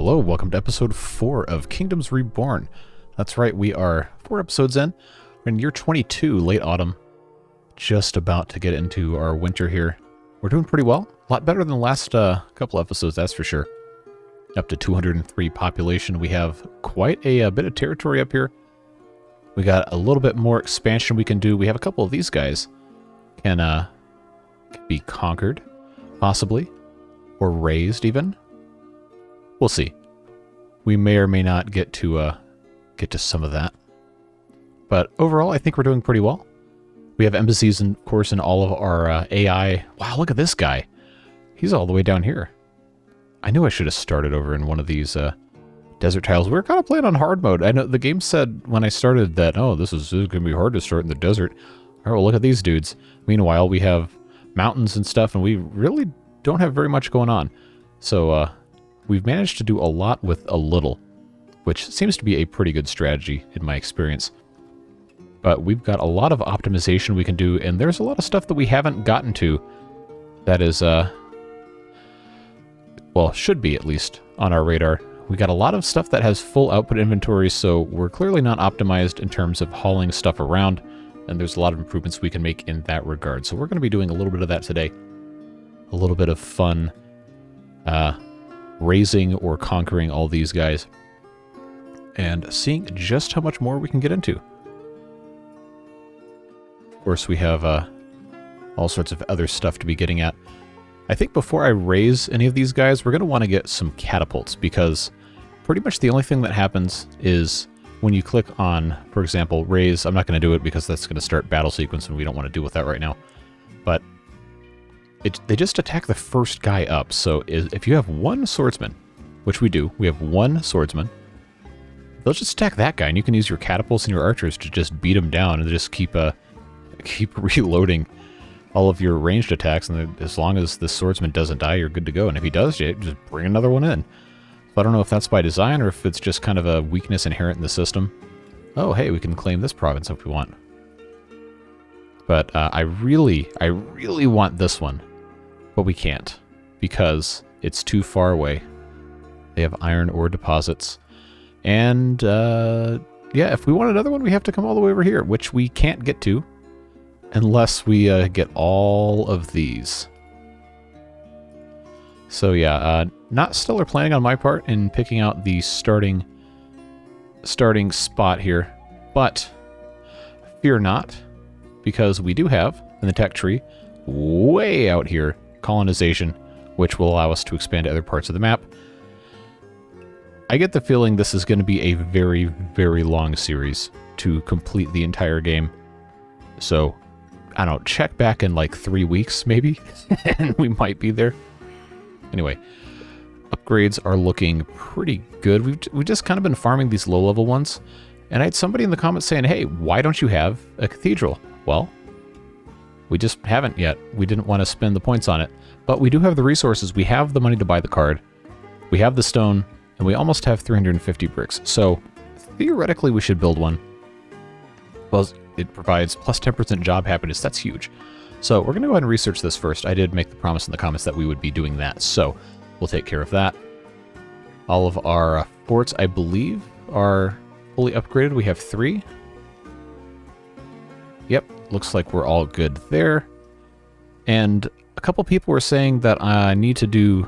Hello, welcome to episode 4 of Kingdoms Reborn. That's right, we are 4 episodes in. We're in year 22, late autumn. Just about to get into our winter here. We're doing pretty well. A lot better than the last couple episodes, that's for sure. Up to 203 population. We have quite a bit of territory up here. We got a little bit more expansion we can do. We have a couple of these guys can be conquered, possibly, or raised even. We'll see. We may or may not get to some of that. But overall, I think we're doing pretty well. We have embassies, of course, in all of our AI. Wow, look at this guy. He's all the way down here. I knew I should have started over in one of these desert tiles. We were kind of playing on hard mode. I know the game said when I started that, oh, this is going to be hard to start in the desert. All right, well, look at these dudes. Meanwhile, we have mountains and stuff, and we really don't have very much going on. So, we've managed to do a lot with a little, which seems to be a pretty good strategy in my experience. But we've got a lot of optimization we can do, and there's a lot of stuff that we haven't gotten to that is, well, should be at least on our radar. We got a lot of stuff that has full output inventory, so we're clearly not optimized in terms of hauling stuff around, and there's a lot of improvements we can make in that regard. So we're going to be doing a little bit of that today. A little bit of fun, raising or conquering all these guys, and seeing just how much more we can get into. Of course, we have all sorts of other stuff to be getting at. I think before I raise any of these guys, we're going to want to get some catapults, because pretty much the only thing that happens is when you click on, for example, raise. I'm not going to do it because that's going to start battle sequence, and we don't want to deal with that right now. But they just attack the first guy up. So if you have one swordsman, which we do, we have one swordsman, they'll just attack that guy, and you can use your catapults and your archers to just beat him down and just keep reloading all of your ranged attacks, and as long as the swordsman doesn't die, you're good to go. And if he does, you just bring another one in. So I don't know if that's by design or if it's just kind of a weakness inherent in the system. Oh, hey, we can claim this province if we want. But I really want this one. But we can't, because it's too far away. They have iron ore deposits. And, yeah, if we want another one, we have to come all the way over here, which we can't get to unless we get all of these. So, yeah, not stellar planning on my part in picking out the starting spot here. But fear not, because we do have, in the tech tree, way out here, colonization, which will allow us to expand to other parts of the map. I get the feeling this is going to be a very, very long series to complete the entire game. So, I don't know, check back in like 3 weeks, maybe, and we might be there. Anyway, upgrades are looking pretty good. We've just kind of been farming these low-level ones, and I had somebody in the comments saying, hey, why don't you have a cathedral? Well, we just haven't yet. We didn't want to spend the points on it. But we do have the resources. We have the money to buy the card. We have the stone. And we almost have 350 bricks. So, theoretically, we should build one. Well, it provides plus 10% job happiness. That's huge. So, we're going to go ahead and research this first. I did make the promise in the comments that we would be doing that. So, we'll take care of that. All of our forts, I believe, are fully upgraded. We have 3. Yep. Looks like we're all good there. And a couple people were saying that I need to do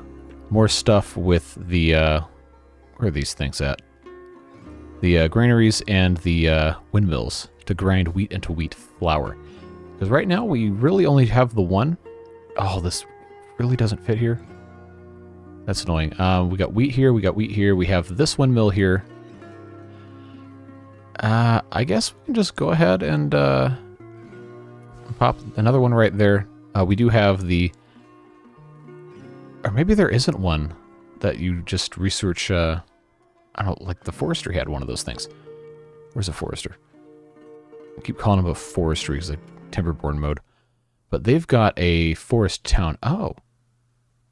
more stuff with the, where are these things at? The granaries and the windmills to grind wheat into wheat flour. Because right now we really only have the one. Oh, this really doesn't fit here. That's annoying. We got wheat here, we got wheat here, we have this windmill here. I guess we can just go ahead and pop another one right there. We do have the... Or maybe there isn't one that you just research... I don't know, like the forestry had one of those things. Where's a forester? I keep calling them a forestry because they're timberborn mode. But they've got a forest town. Oh.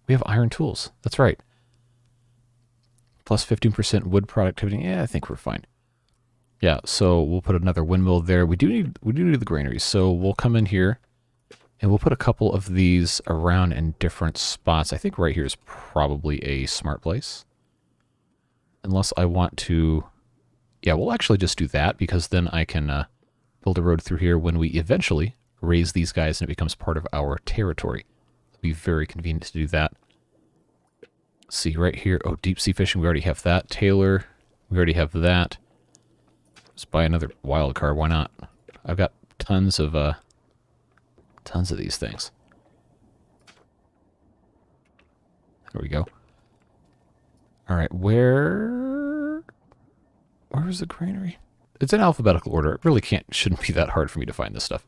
We have iron tools. That's right. Plus 15% wood productivity. Yeah, I think we're fine. Yeah, so we'll put another windmill there. We do need the granaries, so we'll come in here and we'll put a couple of these around in different spots. I think right here is probably a smart place. unless I want to... Yeah, we'll actually just do that, because then I can build a road through here when we eventually raise these guys and it becomes part of our territory. It'll be very convenient to do that. Let's see, right here. Oh, deep sea fishing, we already have that. Tailor, we already have that. Let's buy another wild card, why not? I've got tons of these things. There we go. All right, where's the granary? It's in alphabetical order. It really shouldn't be that hard for me to find this stuff.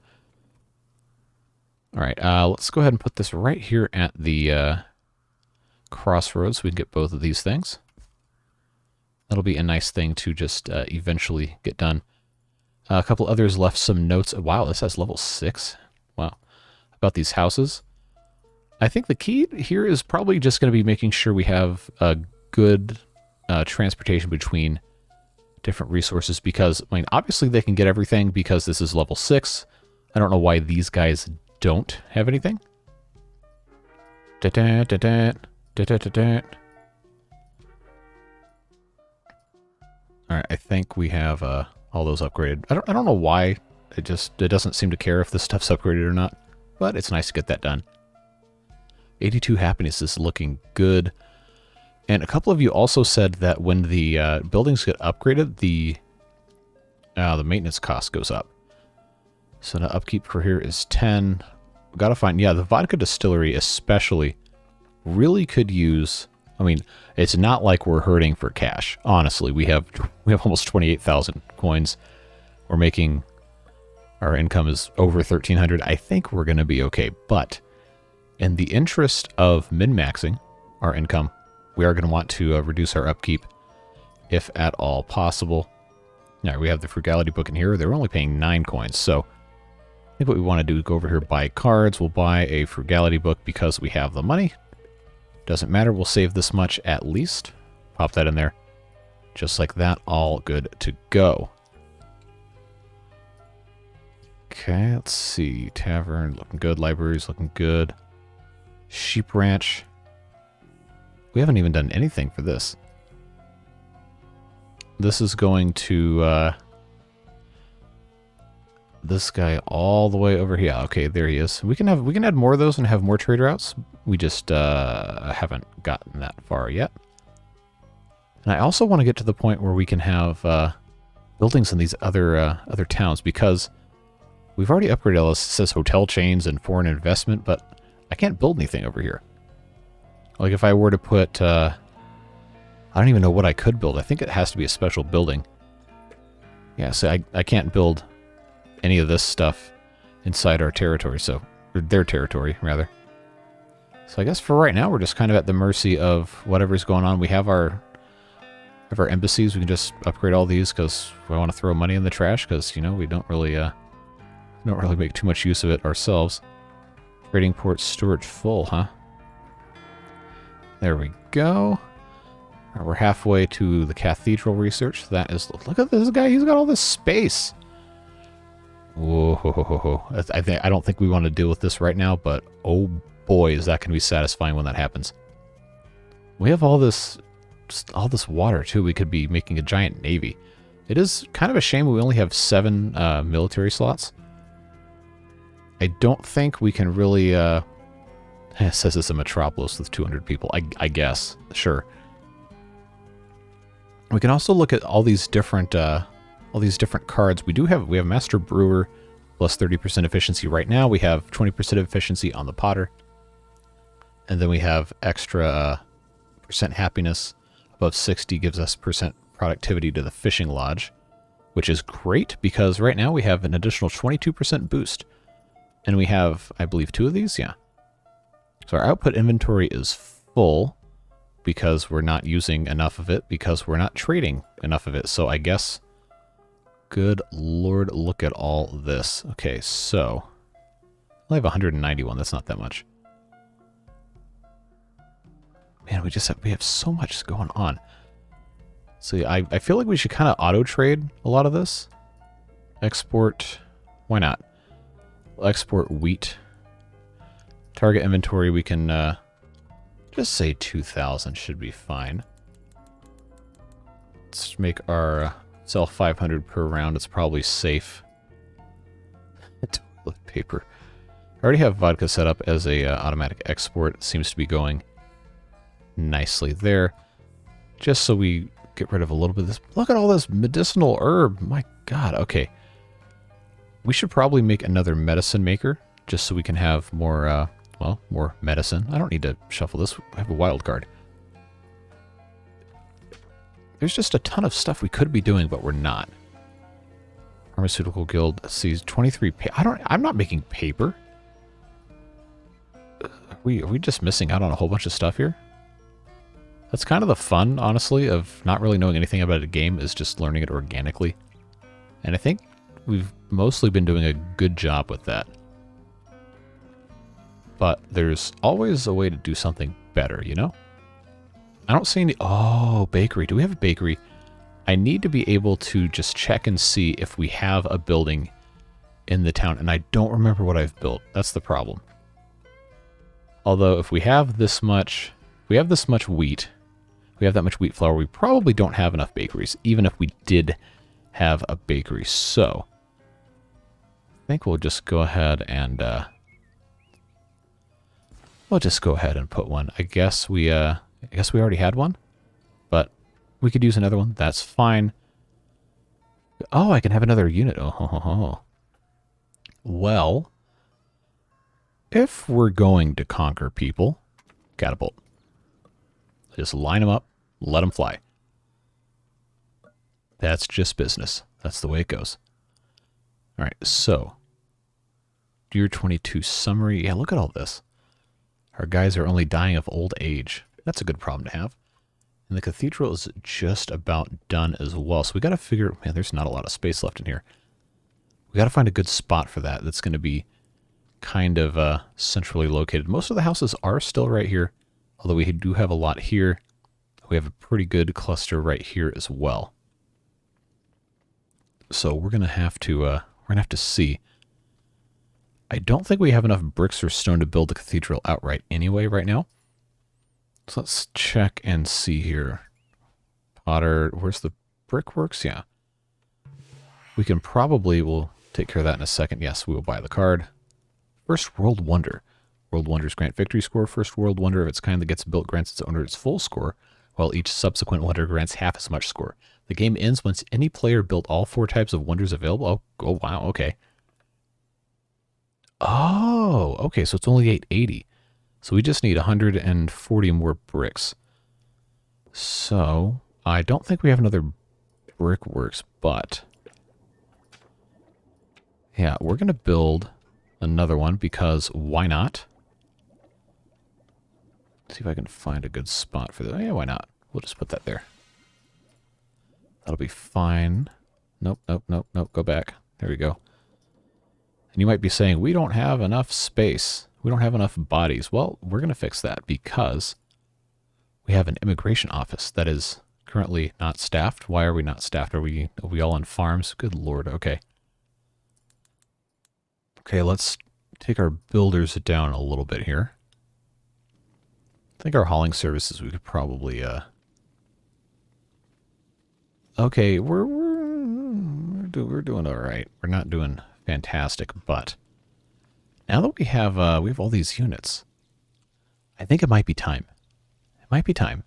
All right, let's go ahead and put this right here at the crossroads so we can get both of these things. That'll be a nice thing to just eventually get done. A couple others left some notes. Wow, this has level 6. Wow. About these houses. I think the key here is probably just going to be making sure we have a good transportation between different resources, because, I mean, obviously they can get everything because this is level 6. I don't know why these guys don't have anything. Alright, I think we have all those upgraded. I don't know why. It doesn't seem to care if this stuff's upgraded or not, but it's nice to get that done. 82 happiness is looking good. And a couple of you also said that when the buildings get upgraded, the maintenance cost goes up. So the upkeep for here is 10. We've got to find, yeah, the vodka distillery especially really could use, I mean, it's not like we're hurting for cash. Honestly, we have almost 28,000 coins. We're making, our income is over 1,300. I think we're going to be okay. But in the interest of min-maxing our income, we are going to want to reduce our upkeep, if at all possible. Now, we have the frugality book in here. They're only paying 9 coins. So I think what we want to do is go over here, buy cards. We'll buy a frugality book because we have the money. Doesn't matter. We'll save this much at least. Pop that in there. Just like that. All good to go. Okay, let's see. Tavern, looking good. Libraries, looking good. Sheep ranch. We haven't even done anything for this. This is going to... this guy all the way over here. Yeah, okay, there he is. We can add more of those and have more trade routes. We just haven't gotten that far yet. And I also want to get to the point where we can have buildings in these other towns, because we've already upgraded all this. It says hotel chains and foreign investment, but I can't build anything over here. Like if I were to put, I don't even know what I could build. I think it has to be a special building. Yeah, so I can't build any of this stuff inside our territory, so, or their territory, rather. So I guess for right now, we're just kind of at the mercy of whatever's going on. We have our embassies. We can just upgrade all these because we want to throw money in the trash because, you know, we don't really make too much use of it ourselves. Trading port storage full, huh? There we go. Right, we're halfway to the Cathedral research. That is, look at this guy. He's got all this space. Whoa, I don't think we want to deal with this right now, but oh boy, is that going to be satisfying when that happens. We have all this water too. We could be making a giant navy. It is kind of a shame we only have 7 military slots. I don't think we can really. It says it's a metropolis with 200 people. I guess, sure. We can also look at all these different cards. We have Master Brewer plus 30% efficiency right now. We have 20% efficiency on the Potter. And then we have extra percent happiness. Above 60 gives us percent productivity to the Fishing Lodge, which is great because right now we have an additional 22% boost. And we have, I believe, 2 of these, yeah. So our output inventory is full because we're not using enough of it, because we're not trading enough of it. So I guess... Good Lord, look at all this. Okay, so I have 191. That's not that much. Man, we have so much going on. So I feel like we should kind of auto trade a lot of this. Export. Why not? We'll export wheat. Target inventory, we can just say 2,000 should be fine. let's make our sell 500 per round. It's probably safe. Toilet paper. I already have vodka set up as a automatic export. It seems to be going nicely there. Just so we get rid of a little bit of this. Look at all this medicinal herb. My God. Okay. We should probably make another medicine maker just so we can have more, well, more medicine. I don't need to shuffle this. I have a wild card. There's just a ton of stuff we could be doing, but we're not. Pharmaceutical Guild sees 23. I'm not making paper. Are we just missing out on a whole bunch of stuff here? That's kind of the fun, honestly, of not really knowing anything about a game, is just learning it organically. And I think we've mostly been doing a good job with that. But there's always a way to do something better, you know? I don't see any... Oh, bakery. Do we have a bakery? I need to be able to just check and see if we have a building in the town. And I don't remember what I've built. That's the problem. Although, if we have this much... We have this much wheat. We have that much wheat flour. We probably don't have enough bakeries, even if we did have a bakery. So, I think we'll just go ahead and... we'll just go ahead and put one. I guess we already had one, but we could use another one. That's fine. Oh, I can have another unit. Oh. Well, if we're going to conquer people, catapult. Just line them up, let them fly. That's just business. That's the way it goes. All right, so Year 22 summary. Yeah, look at all this. Our guys are only dying of old age. That's a good problem to have. And the cathedral is just about done as well. So we got to figure... Man, there's not a lot of space left in here. We got to find a good spot for that. That's going to be kind of centrally located. Most of the houses are still right here. Although we do have a lot here. We have a pretty good cluster right here as well. So we're going to have to see. I don't think we have enough bricks or stone to build the cathedral outright anyway right now. So let's check and see here. Potter, where's the brickworks? Yeah. We can probably, we'll take care of that in a second. Yes, we will buy the card. First World Wonder. World Wonders grant victory score. First World Wonder of its kind that gets built grants its owner its full score, while each subsequent wonder grants half as much score. The game ends once any player built all 4 types of wonders available. Oh wow, okay. Oh, okay, so it's only 880. So we just need 140 more bricks. So, I don't think we have another brickworks, but... yeah, we're going to build another one because why not? See if I can find a good spot for that. Oh, yeah, why not? We'll just put that there. That'll be fine. Nope. Go back. There we go. And you might be saying, we don't have enough space. We don't have enough bodies. Well, we're going to fix that because we have an immigration office that is currently not staffed. Why are we not staffed? Are we all on farms? Good Lord. Okay. Okay, let's take our builders down a little bit here. I think our hauling services we could probably okay, we're doing all right. We're not doing fantastic, but now that we have all these units, I think it might be time. It might be time.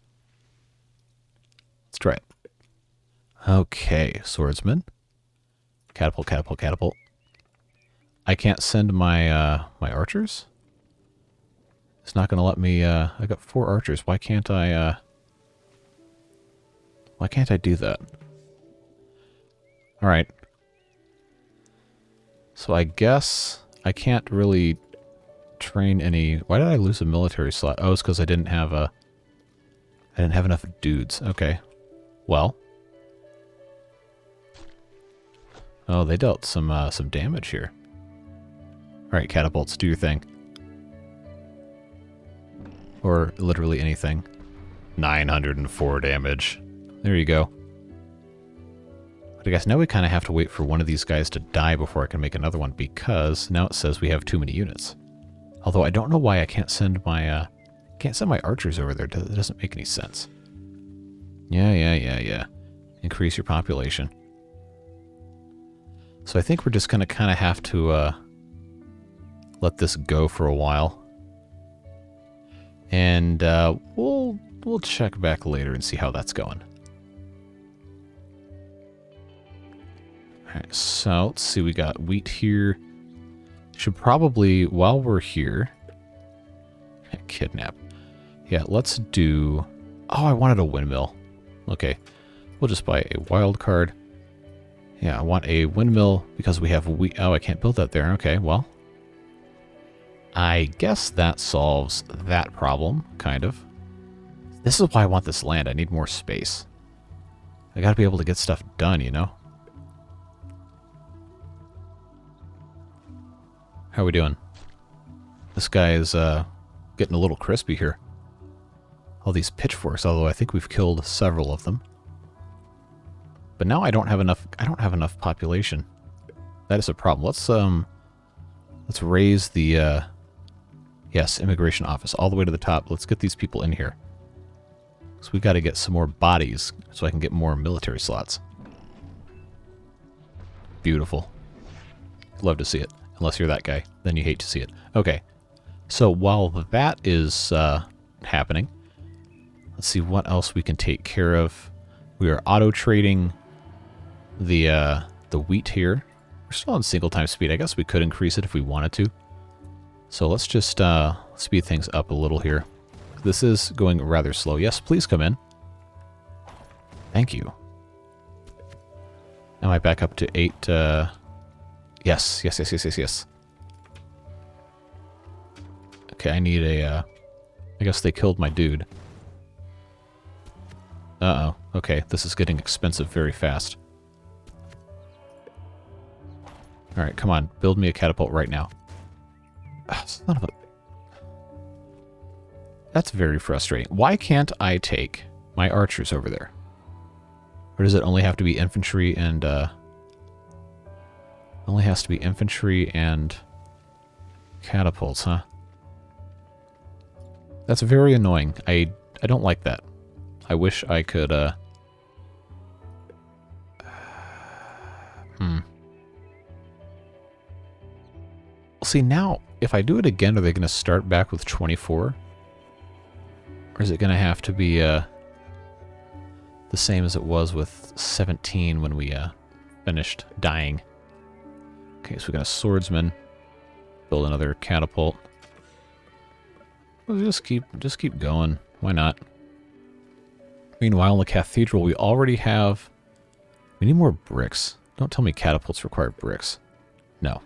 Let's try it. Okay, swordsman. Catapult. I can't send my my archers. It's not going to let me. I got 4 archers. Why can't I? Why can't I do that? All right. So I guess I can't really train any. Why did I lose a military slot? Oh, it's because I didn't have enough dudes. Okay. Well. Oh, they dealt some damage here. All right, catapults, do your thing. Or literally anything. 904 damage. There you go. But I guess now we kind of have to wait for one of these guys to die before I can make another one, because now it says we have too many units. Although I don't know why I can't send my archers over there. It doesn't make any sense. Yeah. increase your population. So I think we're just going to kind of have to let this go for a while. And we'll check back later and see how that's going. Alright, so let's see, we got wheat here. Should probably, while we're here, kidnap. Yeah, let's do... Oh, I wanted a windmill. Okay, we'll just buy a wild card. Yeah, I want a windmill because we have wheat. Oh, I can't build that there. Okay, well, I guess that solves that problem, kind of. This is why I want this land. I need more space. I gotta be able to get stuff done, you know? How are we doing? This guy is getting a little crispy here. All these pitchforks, although I think we've killed several of them. But now I don't have enough population. That is a problem. Let's raise the yes, immigration office all the way to the top. Let's get these people in here. So we got to get some more bodies so I can get more military slots. Beautiful. Love to see it. Unless you're that guy, then you hate to see it. Okay. So while that is happening, let's see what else we can take care of. We are auto trading the wheat here. We're still on single time speed. I guess we could increase it if we wanted to. So let's just speed things up a little here. This is going rather slow. Yes, please come in. Thank you. Am I back up to 8? Yes. Okay, I need a... I guess they killed my dude. Uh-oh. Okay, this is getting expensive very fast. Alright, come on. Build me a catapult right now. Son of a... That's very frustrating. Why can't I take my archers over there? Or does it only have to be infantry and... Only has to be infantry and catapults, huh? That's very annoying. I don't like that. I wish I could, See, now, if I do it again, are they going to start back with 24? Or is it going to have to be, the same as it was with 17 when we, finished dying? Okay, so we got a swordsman. Build another catapult. We'll just keep going. Why not? Meanwhile, in the cathedral, we already have... We need more bricks. Don't tell me catapults require bricks. No.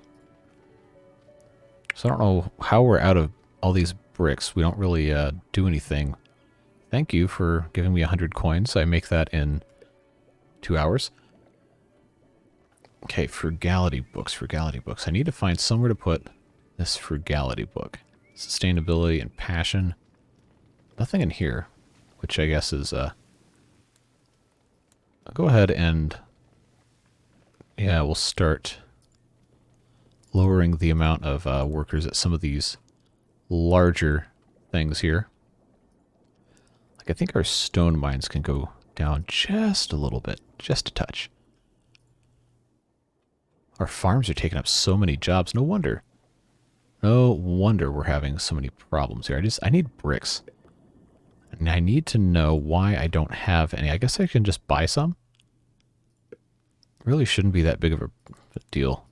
So I don't know how we're out of all these bricks. We don't really do anything. Thank you for giving me 100 coins. I make that in 2 hours. Okay, frugality books. I need to find somewhere to put this frugality book. Sustainability and passion. Nothing in here, which I guess is... I'll go ahead and... Yeah, we'll start lowering the amount of workers at some of these larger things here. Like, I think our stone mines can go down just a little bit, just a touch. Our farms are taking up so many jobs. No wonder. No wonder we're having so many problems here. I need bricks. And I need to know why I don't have any. I guess I can just buy some. Really shouldn't be that big of a deal.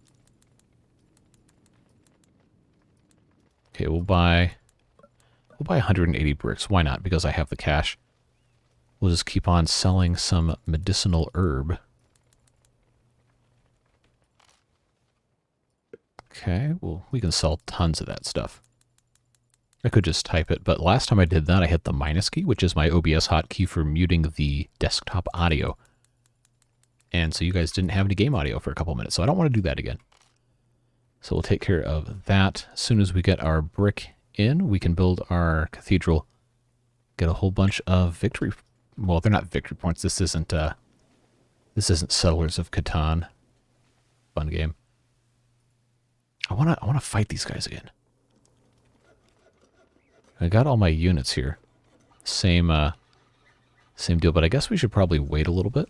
Okay, we'll buy 180 bricks. Why not? Because I have the cash. We'll just keep on selling some medicinal herb. Okay, well, we can sell tons of that stuff. I could just type it, but last time I did that, I hit the minus key, which is my OBS hotkey for muting the desktop audio. And so you guys didn't have any game audio for a couple minutes, so I don't want to do that again. So we'll take care of that. As soon as we get our brick in, we can build our cathedral. Get a whole bunch of victory... Well, they're not victory points. This isn't Settlers of Catan. Fun game. I wanna fight these guys again. I got all my units here. Same deal, but I guess we should probably wait a little bit.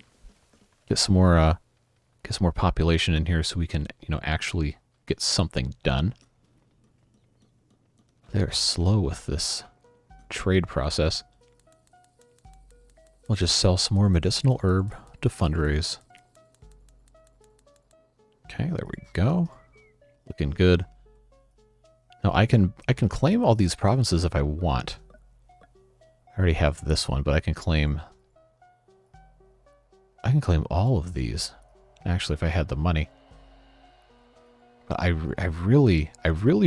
get some more population in here so we can, actually get something done. They're slow with this trade process. We'll just sell some more medicinal herb to fundraise. Okay, there we go. Looking good. Now I can claim all these provinces if I want. I already have this one, but I can claim all of these. Actually, if I had the money. But I really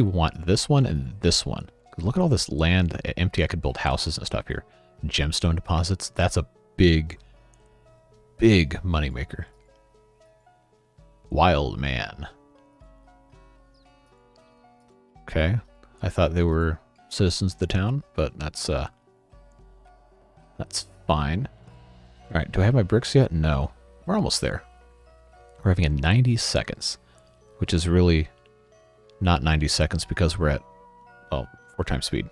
want this one and this one. Look at all this land empty. I could build houses and stuff here. Gemstone deposits. That's a big moneymaker. Wild man. Okay. I thought they were citizens of the town, but that's fine. Alright, do I have my bricks yet? No. We're almost there. We're having in 90 seconds. Which is really not 90 seconds because we're at, 4 times speed.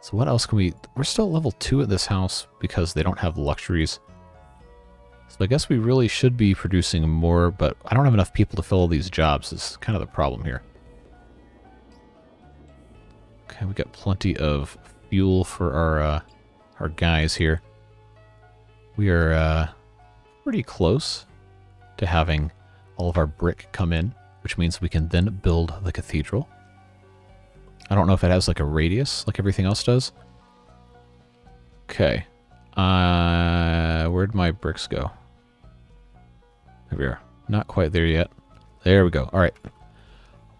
So what else can we... We're still at level 2 at this house because they don't have luxuries. So I guess we really should be producing more, but I don't have enough people to fill all these jobs. Is kind of the problem here. Okay, we got plenty of fuel for our guys here. We are pretty close to having all of our brick come in, which means we can then build the cathedral. I don't know if it has like a radius like everything else does. Okay. Where'd my bricks go? There we are. Not quite there yet. There we go. All right.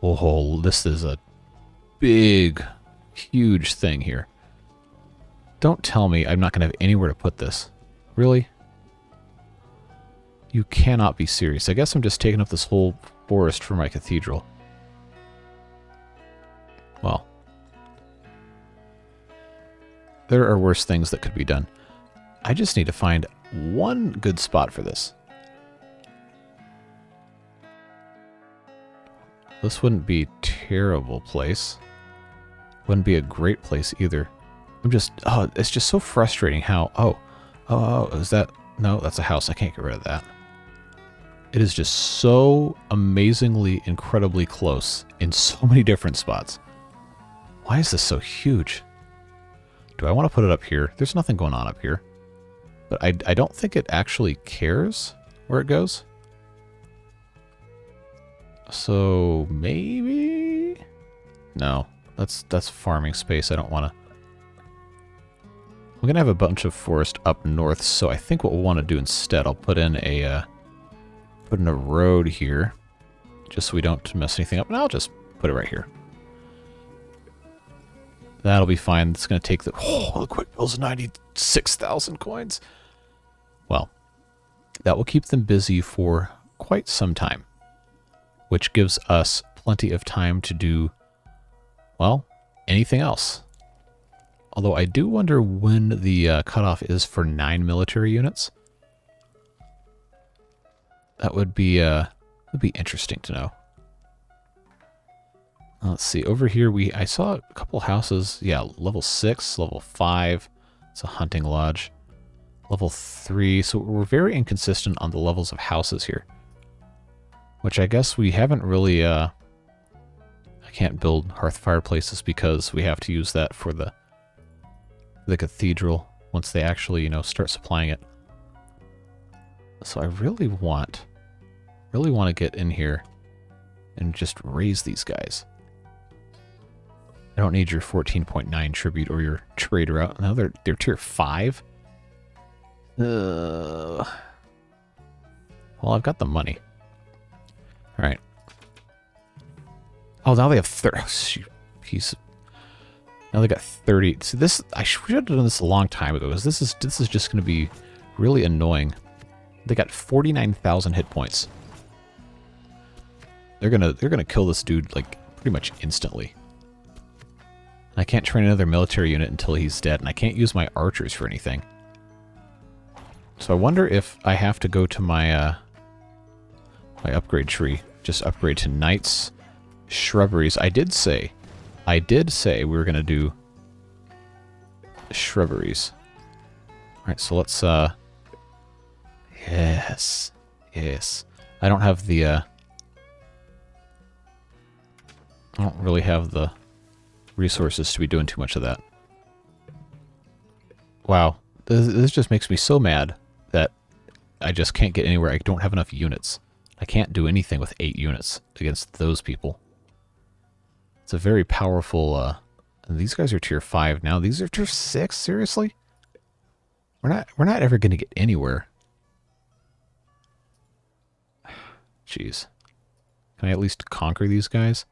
Oh, this is a big, huge thing here. Don't tell me I'm not going to have anywhere to put this. Really? You cannot be serious. I guess I'm just taking up this whole forest for my cathedral. Well, there are worse things that could be done. I just need to find one good spot for this. This wouldn't be a terrible place. Wouldn't be a great place either. I'm just, it's just so frustrating how, is that, no, that's a house. I can't get rid of that. It is just so amazingly, incredibly close in so many different spots. Why is this so huge? Do I want to put it up here? There's nothing going on up here. But I don't think it actually cares where it goes. So maybe? No, that's farming space. I don't want to. I'm going to have a bunch of forest up north, so I think what we'll want to do instead, I'll put in a road here, just so we don't mess anything up. And I'll just put it right here. That'll be fine. It's going to take the quick bill's 96,000 coins. Well, that will keep them busy for quite some time, which gives us plenty of time to do, well, anything else. Although I do wonder when the cutoff is for 9 military units. That would be interesting to know. Let's see. Over here, I saw a couple houses. Yeah, level 6, level 5. It's a hunting lodge. Level 3. So we're very inconsistent on the levels of houses here. Which I guess we haven't really... I can't build hearth fireplaces because we have to use that for the cathedral once they actually, start supplying it. So I really want to get in here and just raise these guys. I don't need your 14.9 tribute or your trade route. No, they're tier 5. Well, I've got the money. All right. Oh, now they have 30. Piece. Now they got 30. So this, I should have done this a long time ago. Because this is just going to be really annoying. They got 49,000 hit points. They're gonna kill this dude like pretty much instantly. I can't train another military unit until he's dead, and I can't use my archers for anything. So I wonder if I have to go to my my upgrade tree. Just upgrade to knights, shrubberies. I did say we were gonna do shrubberies. All right, so let's. Yes. Yes. I don't have the, I don't really have the resources to be doing too much of that. Wow. This just makes me so mad that I just can't get anywhere. I don't have enough units. I can't do anything with 8 units against those people. It's a very powerful, and these guys are tier 5 now. These are tier 6? Seriously? We're not ever going to get anywhere. Jeez. Can I at least conquer these guys?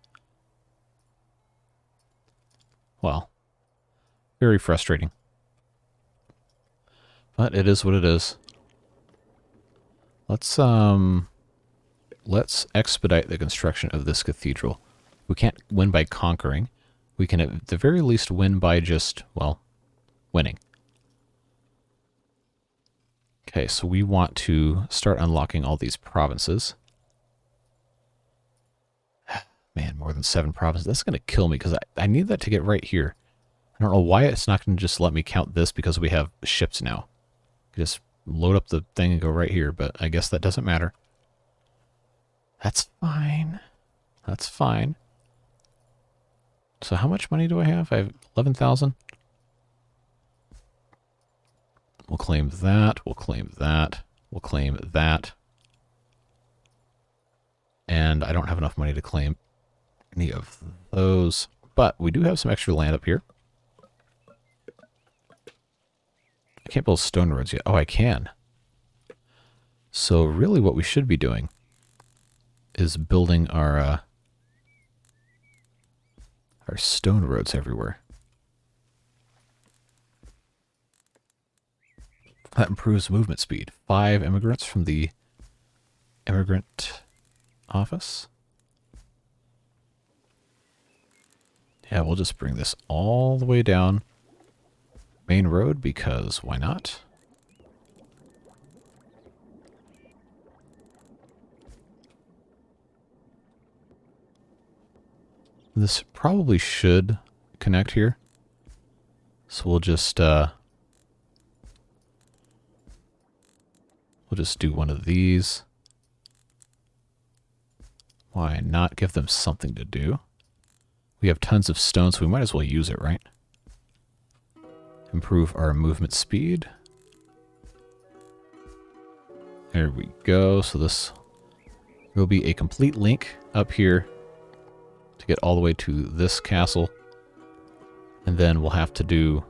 Well, very frustrating. But it is what it is. Let's expedite the construction of this cathedral. We can't win by conquering. We can at the very least win by just, well, winning. Okay, so we want to start unlocking all these provinces. Man, more than 7 provinces. That's going to kill me because I need that to get right here. I don't know why it's not going to just let me count this because we have ships now. Just load up the thing and go right here, but I guess that doesn't matter. That's fine. That's fine. So how much money do I have? I have 11,000. We'll claim that. We'll claim that. We'll claim that. And I don't have enough money to claim any of those. But we do have some extra land up here. I can't build stone roads yet. Oh, I can. So really what we should be doing is building our stone roads everywhere. That improves movement speed. 5 immigrants from the immigrant office. Yeah, we'll just bring this all the way down main road because why not? This probably should connect here. So we'll just do one of these. Why not give them something to do? We have tons of stone, so we might as well use it, right? Improve our movement speed. There we go. So this will be a complete link up here to get all the way to this castle. And then we'll have to do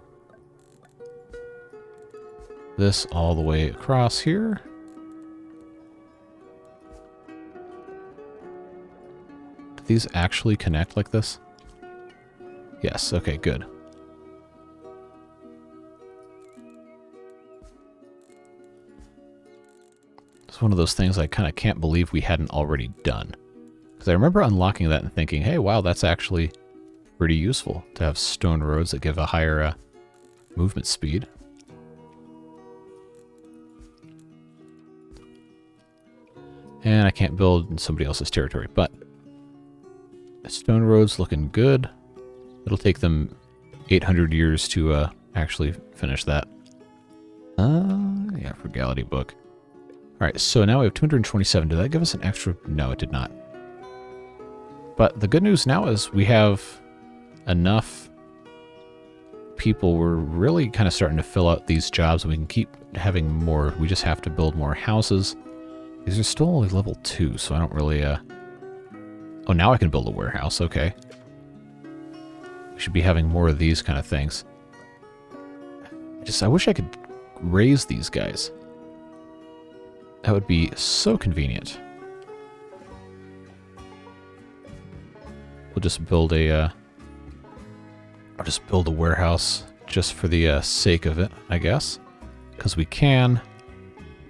this all the way across here. Do these actually connect like this? Yes, okay, good. It's one of those things I kind of can't believe we hadn't already done. Because I remember unlocking that and thinking, hey, wow, that's actually pretty useful to have stone roads that give a higher movement speed. And I can't build in somebody else's territory, but stone roads looking good. It'll take them 800 years to actually finish that. Yeah, frugality book. Alright, so now we have 227. Did that give us an extra? No, it did not. But the good news now is we have enough people. We're really kind of starting to fill out these jobs, and we can keep having more. We just have to build more houses. These are still only level 2, so I don't really... Oh, now I can build a warehouse. Okay. We should be having more of these kind of things. I wish I could raise these guys. That would be so convenient. We'll just build a... I'll just build a warehouse just for the sake of it, I guess. Because we can.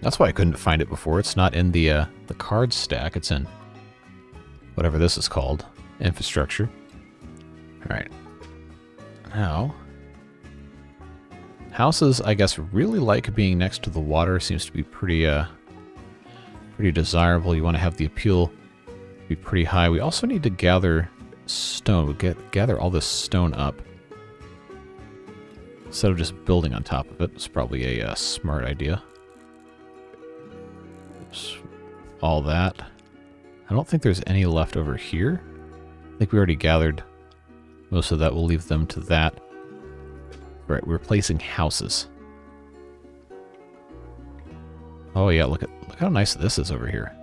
That's why I couldn't find it before. It's not in the card stack. It's in whatever this is called. Infrastructure. Alright. Now, houses, I guess, really like being next to the water. Seems to be pretty desirable. You want to have the appeal be pretty high. We also need to gather stone. Gather all this stone up instead of just building on top of it. It's probably a smart idea. all that. I don't think there's any left over here. I think we already gathered most of that. We'll leave them to that. Right, we're placing houses. Oh yeah, look how nice this is over here.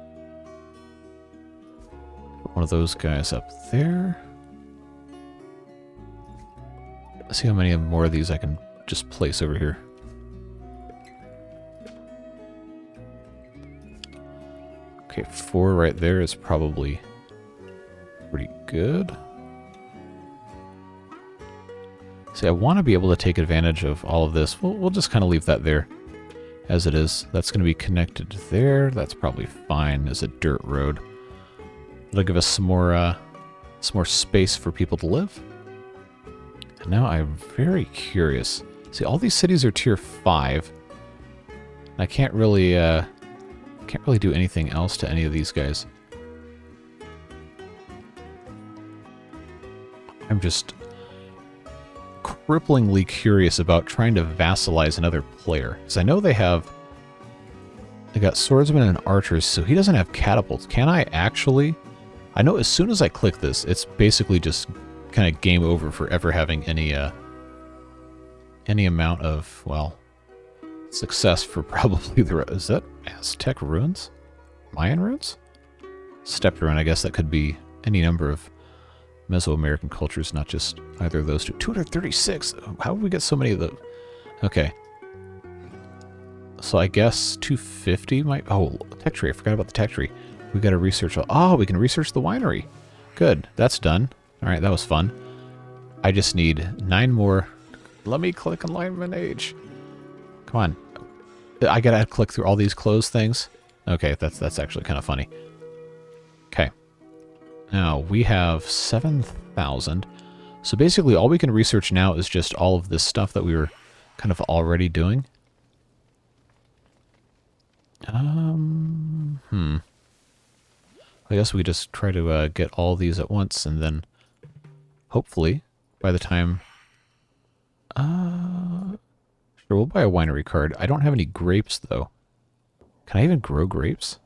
Put one of those guys up there. Let's see how many more of these I can just place over here. Okay, 4 right there is probably pretty good. See, I want to be able to take advantage of all of this. We'll just kind of leave that there as it is. That's going to be connected there. That's probably fine as a dirt road. It'll give us some more space for people to live. And now I'm very curious. See, all these cities are tier 5. I can't really do anything else to any of these guys. I'm just cripplingly curious about trying to vassalize another player. Because I know they got swordsmen and archers, so he doesn't have catapults. Can I actually? I know as soon as I click this, it's basically just kind of game over for ever having any amount of, well, success for probably the... Is that Aztec ruins? Mayan ruins? Steppe ruin, I guess that could be any number of Mesoamerican cultures, not just either of those two. 236! How did we get so many of those? Okay. So I guess 250 might... Oh, tech tree. I forgot about the tech tree. We got to research... Oh, we can research the winery. Good. That's done. Alright, that was fun. I just need 9 more. Let me click Enlightenment Age. Come on. I gotta click through all these closed things. Okay, that's actually kind of funny. Okay. Now, we have 7,000. So basically, all we can research now is just all of this stuff that we were kind of already doing. I guess we just try to get all these at once, and then hopefully, by the time... Sure, we'll buy a winery card. I don't have any grapes, though. Can I even grow grapes?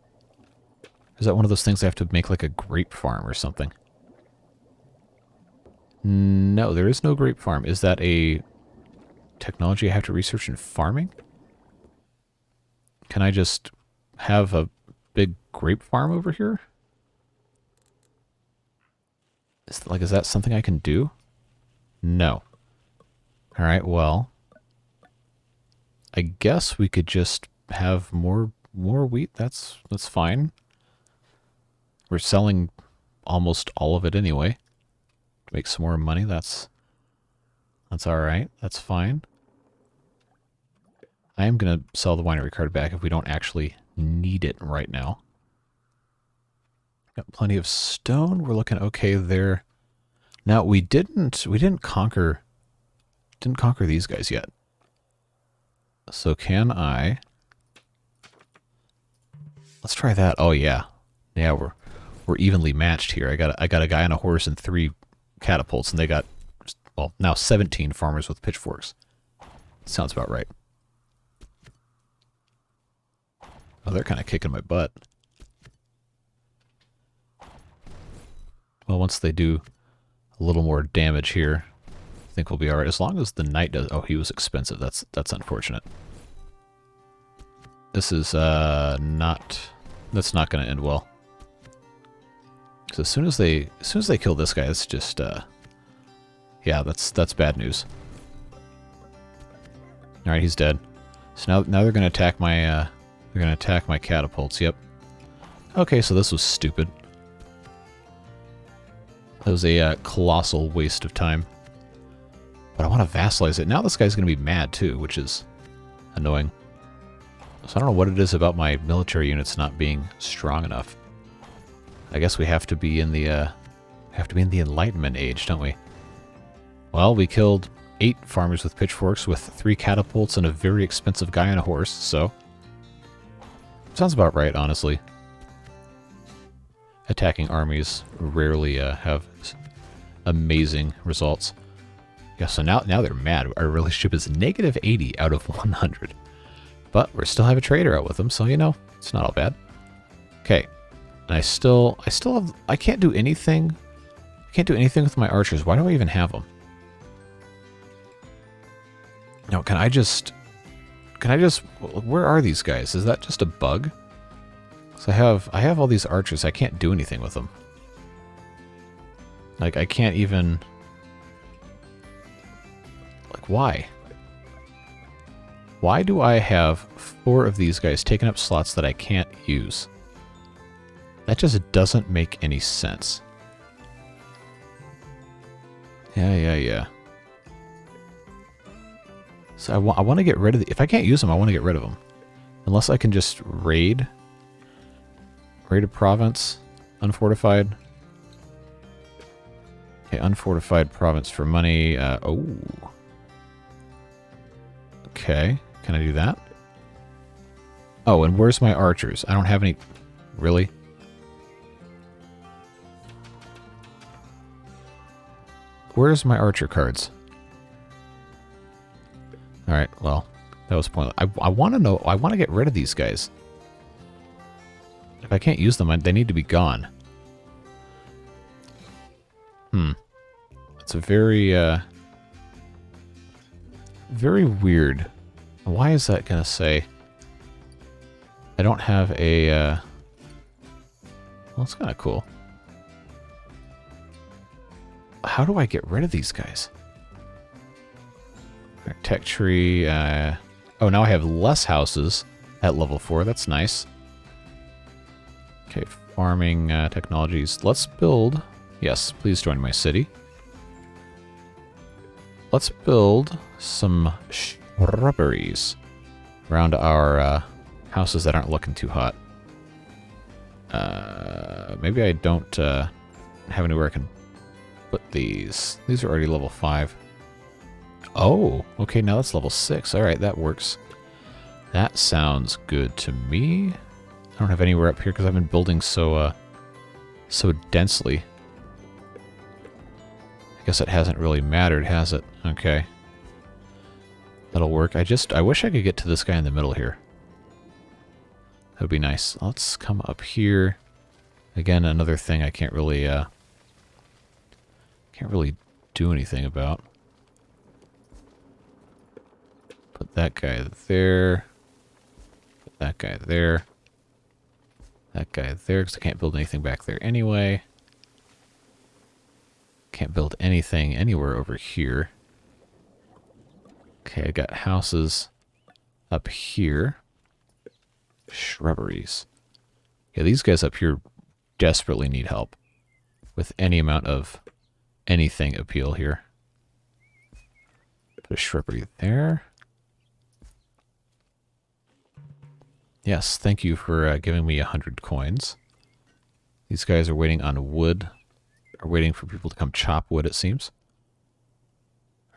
Is that one of those things I have to make like a grape farm or something? No, there is no grape farm. Is that a technology I have to research in farming? Can I just have a big grape farm over here? Is that something I can do? No. Alright, well... I guess we could just have more wheat. That's fine. We're selling almost all of it anyway. To make some more money, that's alright. That's fine. I am going to sell the winery card back if we don't actually need it right now. Got plenty of stone. We're looking okay there. Now we didn't conquer these guys yet. So can I... Let's try that. Oh yeah. Yeah, we're evenly matched here. I got a guy on a horse and 3 catapults, and they got, well, now 17 farmers with pitchforks. Sounds about right. Oh, they're kind of kicking my butt. Well, once they do a little more damage here, I think we'll be alright. As long as the knight does... Oh, he was expensive. That's unfortunate. This is not... That's not going to end well. So as soon as they kill this guy, it's just... yeah, that's bad news. Alright, he's dead. So now they're going to attack my... they're going to attack my catapults. Yep. Okay, so this was stupid. That was a colossal waste of time. But I want to vassalize it. Now this guy's going to be mad too, which is annoying. So I don't know what it is about my military units not being strong enough. I guess we have to be in the Enlightenment Age, don't we? Well, we killed 8 farmers with pitchforks with 3 catapults and a very expensive guy on a horse, so... Sounds about right, honestly. Attacking armies rarely have amazing results. Yeah, so now they're mad. Our relationship is negative 80 out of 100. But we still have a trader out with them, so, you know, it's not all bad. Okay. And I can't do anything. I can't do anything with my archers. Why do I even have them? No, can I just, where are these guys? Is that just a bug? So I have all these archers. I can't do anything with them. Like, I can't even, like, why? Why do I have 4 of these guys taking up slots that I can't use? That just doesn't make any sense. Yeah. So I want to get rid of if I can't use them, I want to get rid of them. Unless I can just raid a province, unfortified. Okay, unfortified province for money. Oh. Okay, can I do that? Oh, and where's my archers? I don't have any. Really? Where's my archer cards? Alright, well, that was pointless. I want to know, I want to get rid of these guys. If I can't use them, they need to be gone. It's a very, very weird. Why is that going to say... I don't have a, well, it's kind of cool. How do I get rid of these guys? Right, tech tree. Oh, now I have less houses at level 4. That's nice. Okay, farming technologies. Let's build... Yes, please join my city. Let's build some shrubberies around our houses that aren't looking too hot. Maybe I don't have anywhere I can put these. These are already level 5. Oh, okay, now that's level 6. Alright, that works. That sounds good to me. I don't have anywhere up here because I've been building so densely. I guess it hasn't really mattered, has it? Okay. That'll work. I wish I could get to this guy in the middle here. That would be nice. Let's come up here. Again, another thing I can't really do anything about. Put that guy there. Put that guy there. That guy there, because I can't build anything back there anyway. Can't build anything anywhere over here. Okay, I got houses up here. Shrubberies. Yeah, these guys up here desperately need help with any amount of anything appeal here. Put a shrubbery there. Yes, thank you for giving me 100 coins. These guys are waiting on wood. Are waiting for people to come chop wood, it seems.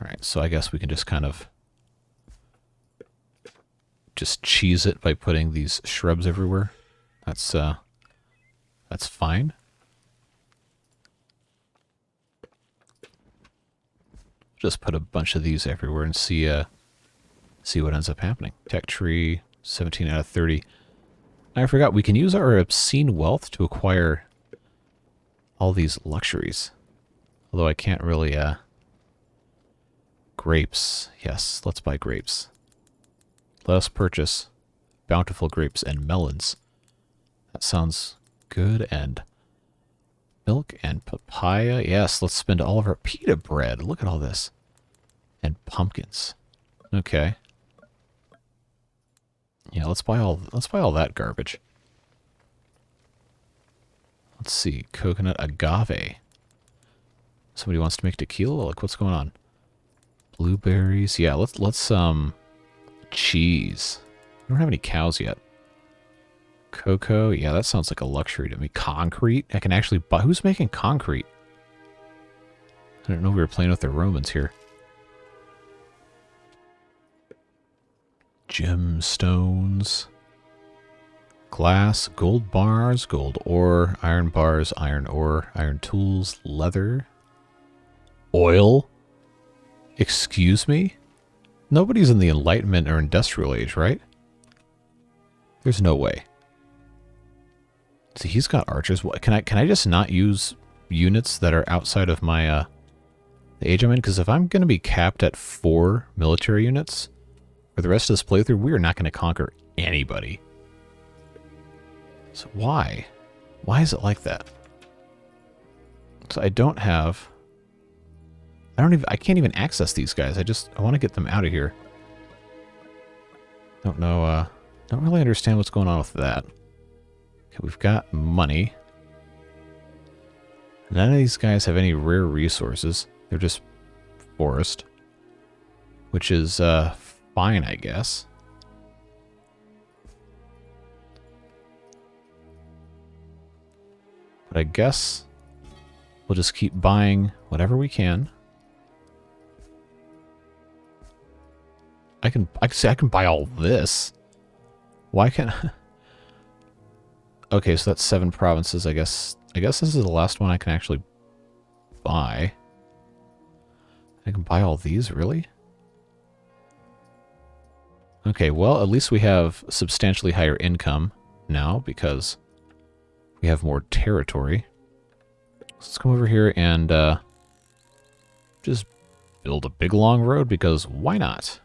Alright, so I guess we can just kind of just cheese it by putting these shrubs everywhere. That's fine. Just put a bunch of these everywhere and see what ends up happening. Tech tree, 17 out of 30. I forgot, we can use our obscene wealth to acquire all these luxuries. Although I can't really, grapes. Yes, let's buy grapes. Let us purchase bountiful grapes and melons. That sounds good. And milk and papaya. Yes, let's spend all of our pita bread. Look at all this. And pumpkins. Okay. Yeah, let's buy all that garbage. Let's see. Coconut agave. Somebody wants to make tequila? Like, what's going on? Blueberries. Yeah, let's cheese. We don't have any cows yet. Cocoa. Yeah, that sounds like a luxury to me. Concrete. I can actually buy. Who's making concrete? I didn't know we were playing with the Romans here. Gemstones. Glass, gold bars, gold ore, iron bars, iron ore, iron tools, leather, oil. Excuse me? Nobody's in the Enlightenment or Industrial Age, right? There's no way. See, he's got archers. What, can I just not use units that are outside of my the age I'm in? Because if I'm going to be capped at 4 military units for the rest of this playthrough, we are not going to conquer anybody. So why? Why is it like that? So I don't have... I can't even access these guys. I want to get them out of here. Don't know, don't really understand what's going on with that. Okay, we've got money. None of these guys have any rare resources. They're just forest. Which is, fine, I guess. But I guess we'll just keep buying whatever we can. I can buy all this. Why can't... Okay, so that's 7 provinces, I guess. I guess this is the last one I can actually buy. I can buy all these, really? Okay, well, at least we have substantially higher income now because we have more territory. Let's come over here and just build a big long road because why not?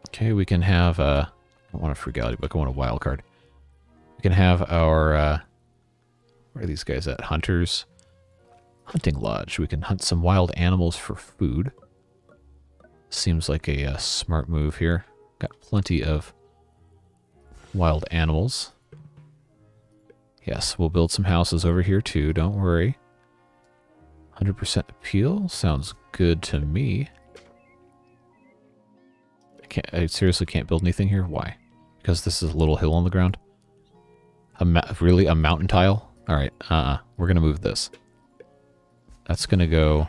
Okay, we can have I don't want a frugality book, I want a wild card. We can have our where are these guys at? Hunters. Hunting lodge. We can hunt some wild animals for food. Seems like a smart move here. Got plenty of wild animals. Yes, we'll build some houses over here too, don't worry. 100% appeal? Sounds good to me. I seriously can't build anything here? Why? Because this is a little hill on the ground? Really? A mountain tile? Alright, we're gonna move this. That's gonna go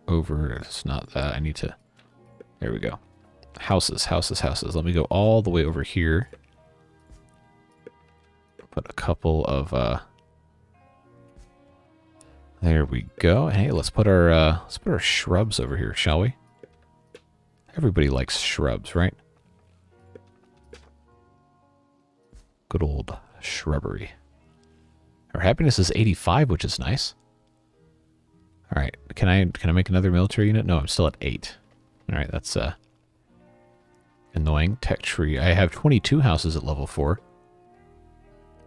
over. It's not that. I need to... There we go. Houses, houses, houses. Let me go all the way over here. Put a couple of... There we go. Hey, let's put our shrubs over here, shall we? Everybody likes shrubs, right? Good old shrubbery. Our happiness is 85, which is nice. All right, can I make another military unit? No, I'm still at 8. All right, that's annoying. Tech tree. I have 22 houses at level 4.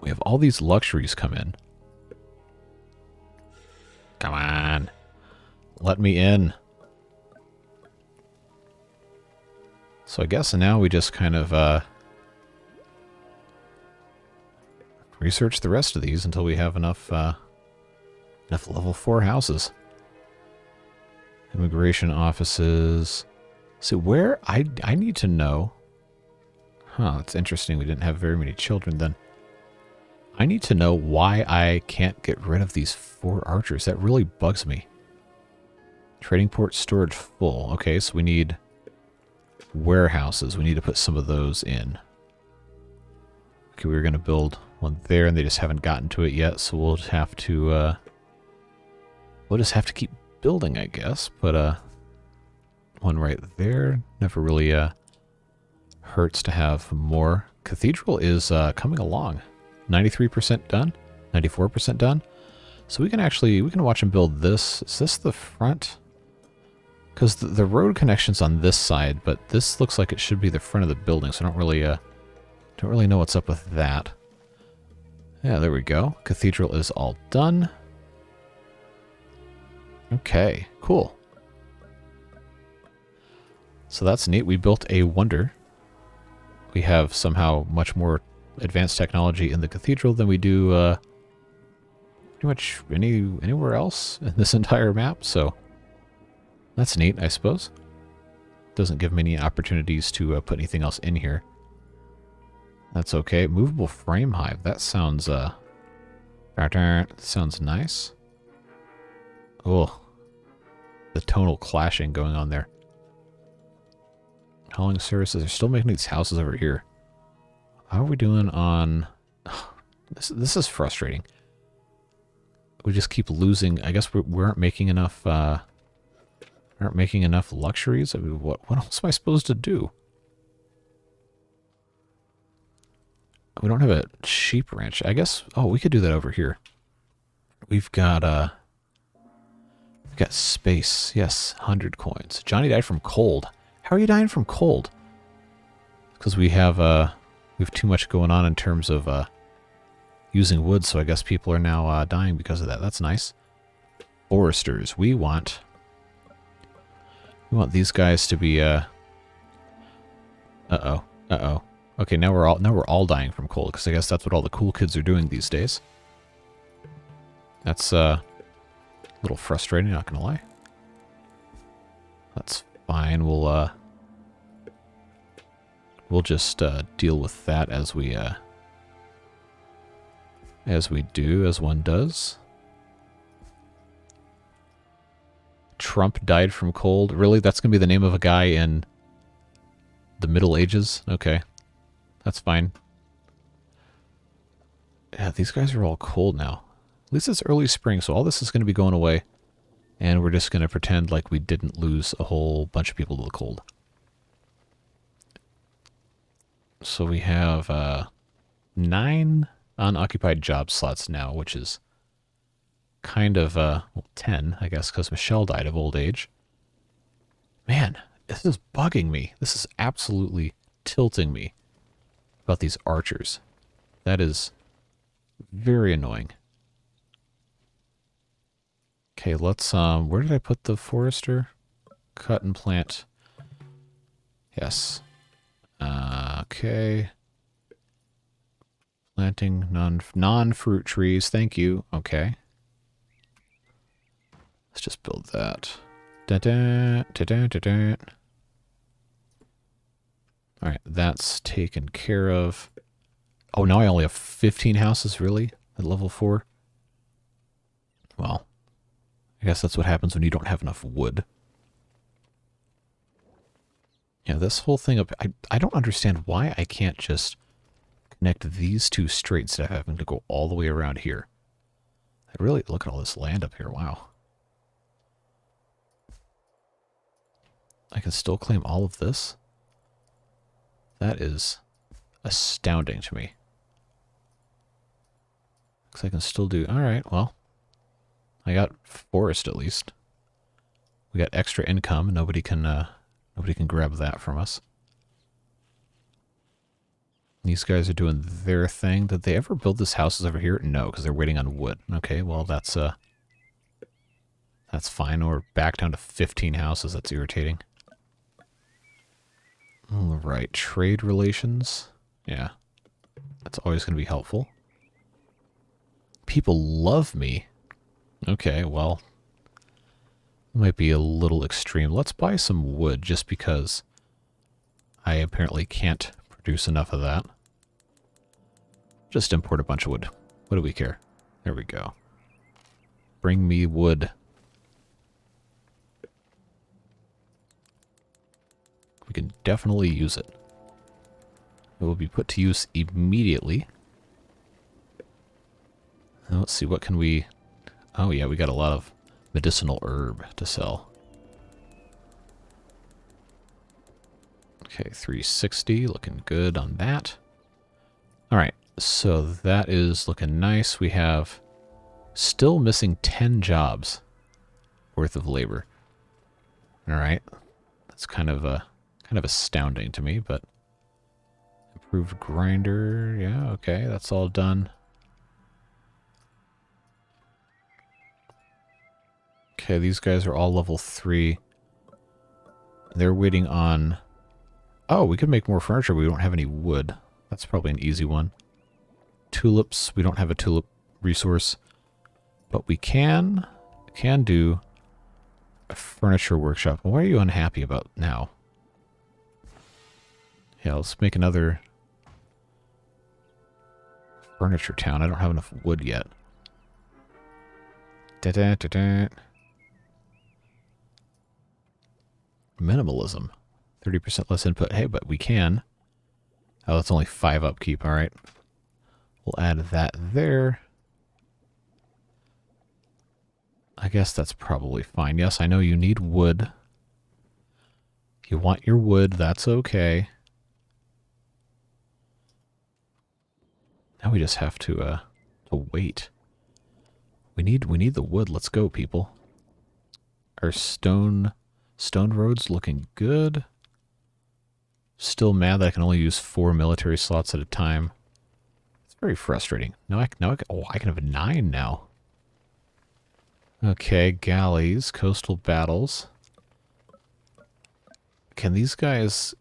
We have all these luxuries come in. Come on, let me in. So I guess now we just kind of research the rest of these until we have enough enough level 4 houses. Immigration offices. So where I need to know. Huh, that's interesting. We didn't have very many children then. I need to know why I can't get rid of these 4 archers. That really bugs me. Trading port storage full. Okay, so we need warehouses. We need to put some of those in. Okay, we were going to build one there, and they just haven't gotten to it yet, so we'll just have to keep building, I guess. But one right there never really hurts to have more. Cathedral is coming along. 93% done, 94% done. So we can watch them build this. Is this the front? Because the road connection's on this side, but this looks like it should be the front of the building, so I don't really know what's up with that. Yeah, there we go. Cathedral is all done. Okay, cool. So that's neat. We built a wonder. We have somehow much more advanced technology in the cathedral than we do pretty much anywhere else in this entire map, so that's neat, I suppose. Doesn't give me any opportunities to put anything else in here. That's okay. Movable frame hive. That sounds sounds nice. Oh, the tonal clashing going on there. Hauling services. They're still making these houses over here. How are we doing on... This is frustrating. We just keep losing. I guess we aren't making enough... aren't making enough luxuries. I mean, what else am I supposed to do? We don't have a sheep ranch. I guess, oh, we could do that over here. We've got space. Yes, 100 coins. Johnny died from cold. How are you dying from cold? Because we have too much going on in terms of using wood, so I guess people are now dying because of that. That's nice. Foresters. We want these guys to be Okay, now we're all dying from cold, because I guess that's what all the cool kids are doing these days. That's a little frustrating, not gonna lie. That's fine. We'll just deal with that as we do, as one does. Trump died from cold. Really? That's gonna be the name of a guy in the Middle Ages? Okay. That's fine. Yeah, these guys are all cold now. At least it's early spring, so all this is going to be going away. And we're just going to pretend like we didn't lose a whole bunch of people to the cold. So we have 9 unoccupied job slots now, which is kind of, well, 10, I guess, because Michelle died of old age. Man, this is bugging me. This is absolutely tilting me about these archers. That is very annoying. Okay, let's, where did I put the forester? Cut and plant. Yes. Okay. Planting non-fruit trees. Thank you. Okay. Let's just build that. Da-da, da-da, da-da. Alright, that's taken care of. Oh, now I only have 15 houses, really? At level 4? Well, I guess that's what happens when you don't have enough wood. Yeah, this whole thing up... I don't understand why I can't just connect these two straight instead of having to go all the way around here. I really... Look at all this land up here, wow. I can still claim all of this? That is astounding to me. Looks like I can still do... Alright, well. I got forest at least. We got extra income. Nobody can grab that from us. These guys are doing their thing. Did they ever build this houses over here? No, because they're waiting on wood. Okay, well that's fine. We're back down to 15 houses. That's irritating. All right, trade relations. Yeah, that's always going to be helpful. People love me. Okay, well, might be a little extreme. Let's buy some wood just because I apparently can't produce enough of that. Just import a bunch of wood. What do we care? There we go. Bring me wood. We can definitely use it. It will be put to use immediately. Now let's see, what can we... Oh yeah, we got a lot of medicinal herb to sell. Okay, 360, looking good on that. Alright, so that is looking nice. We have still missing 10 jobs worth of labor. Alright, that's kind of astounding to me, but improved grinder, yeah, okay, that's all done. Okay, these guys are all level 3. They're waiting on... Oh, we could make more furniture, but we don't have any wood. That's probably an easy one. Tulips, we don't have a tulip resource. But we can do a furniture workshop. What are you unhappy about now? Yeah, let's make another furniture town. I don't have enough wood yet. Da-da-da-da. Minimalism. 30% less input. Hey, but we can. Oh, that's only 5 upkeep. All right. We'll add that there. I guess that's probably fine. Yes, I know you need wood. You want your wood. That's okay. Now we just have to wait. We need the wood. Let's go, people. Our stone road's looking good. Still mad that I can only use 4 military slots at a time. It's very frustrating. I can have 9 now. Okay, galleys, coastal battles. Can these guys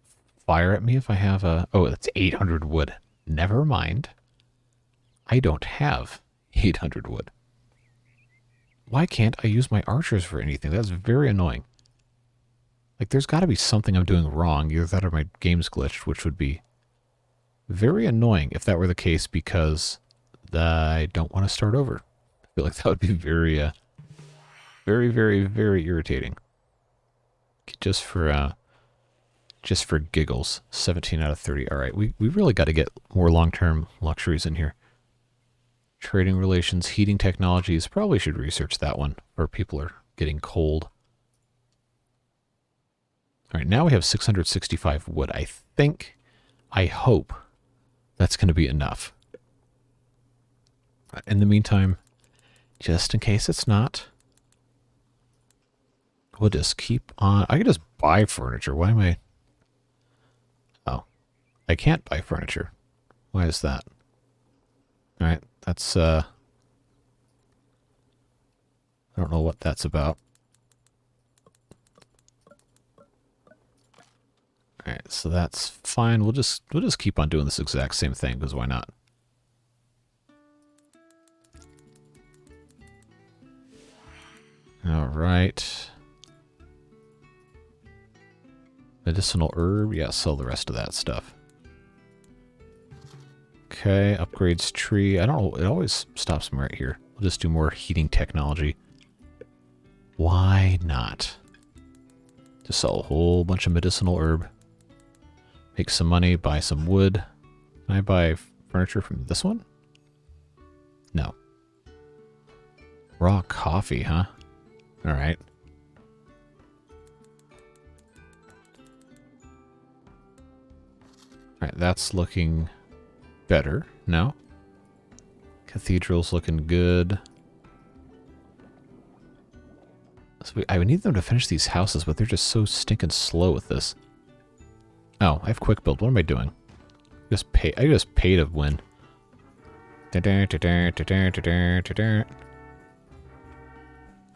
fire at me if I have a... Oh, that's 800 wood. Never mind. I don't have 800 wood. Why can't I use my archers for anything? That's very annoying. Like, there's got to be something I'm doing wrong. Either that or my game's glitched, which would be very annoying if that were the case, because I don't want to start over. I feel like that would be very, very irritating. Just for giggles. 17 out of 30. All right, we really got to get more long-term luxuries in here. Trading relations, heating technologies. Probably should research that one, where people are getting cold. All right, now we have 665 wood. I hope that's going to be enough. In the meantime, just in case it's not, we'll just keep on. I can just buy furniture. Why am I... Oh, I can't buy furniture. Why is that? All right, that's, I don't know what that's about. All right, so that's fine. We'll just keep on doing this exact same thing, because why not? All right. Medicinal herb. Yeah, sell the rest of that stuff. Okay, upgrades tree. I don't know. It always stops me right here. We'll just do more heating technology. Why not? Just sell a whole bunch of medicinal herb. Make some money, buy some wood. Can I buy furniture from this one? No. Raw coffee, huh? All right. All right, that's looking better. No? Cathedral's looking good. So I would need them to finish these houses, but they're just so stinking slow with this. Oh, I have quick build. What am I doing? I just pay to win.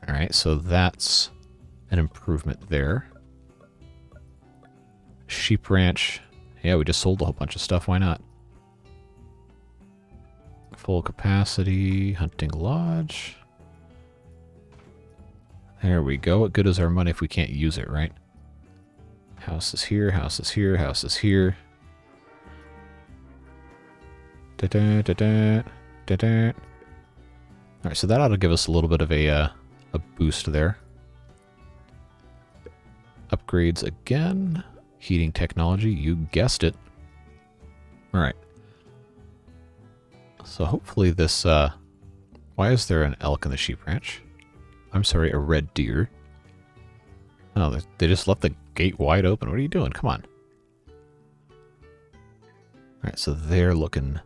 Alright, so that's an improvement there. Sheep ranch. Yeah, we just sold a whole bunch of stuff. Why not? Full capacity. Hunting lodge. There we go. What good is our money if we can't use it, right? House is here, house is here, house is here. Alright, so that ought to give us a little bit of a boost there. Upgrades again. Heating technology, you guessed it. Alright. So hopefully this, why is there an elk in the sheep ranch? I'm sorry, a red deer. Oh, they just left the gate wide open. What are you doing? Come on. Alright, so they're looking...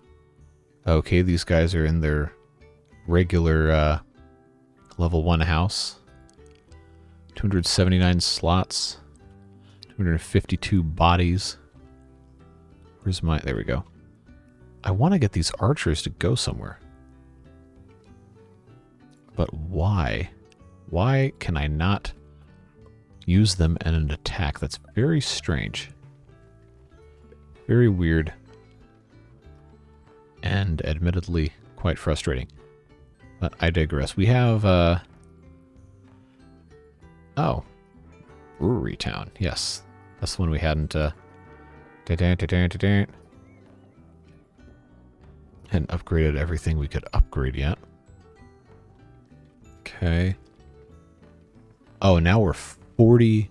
Okay, these guys are in their regular level 1 house. 279 slots. 252 bodies. Where's my... There we go. I want to get these archers to go somewhere. But why? Why can I not use them in an attack? That's very strange. Very weird. And admittedly quite frustrating. But I digress. We have, oh. Brewery Town. Yes. That's the one we hadn't, hadn't upgraded everything we could upgrade yet. Okay. Oh, now we're 40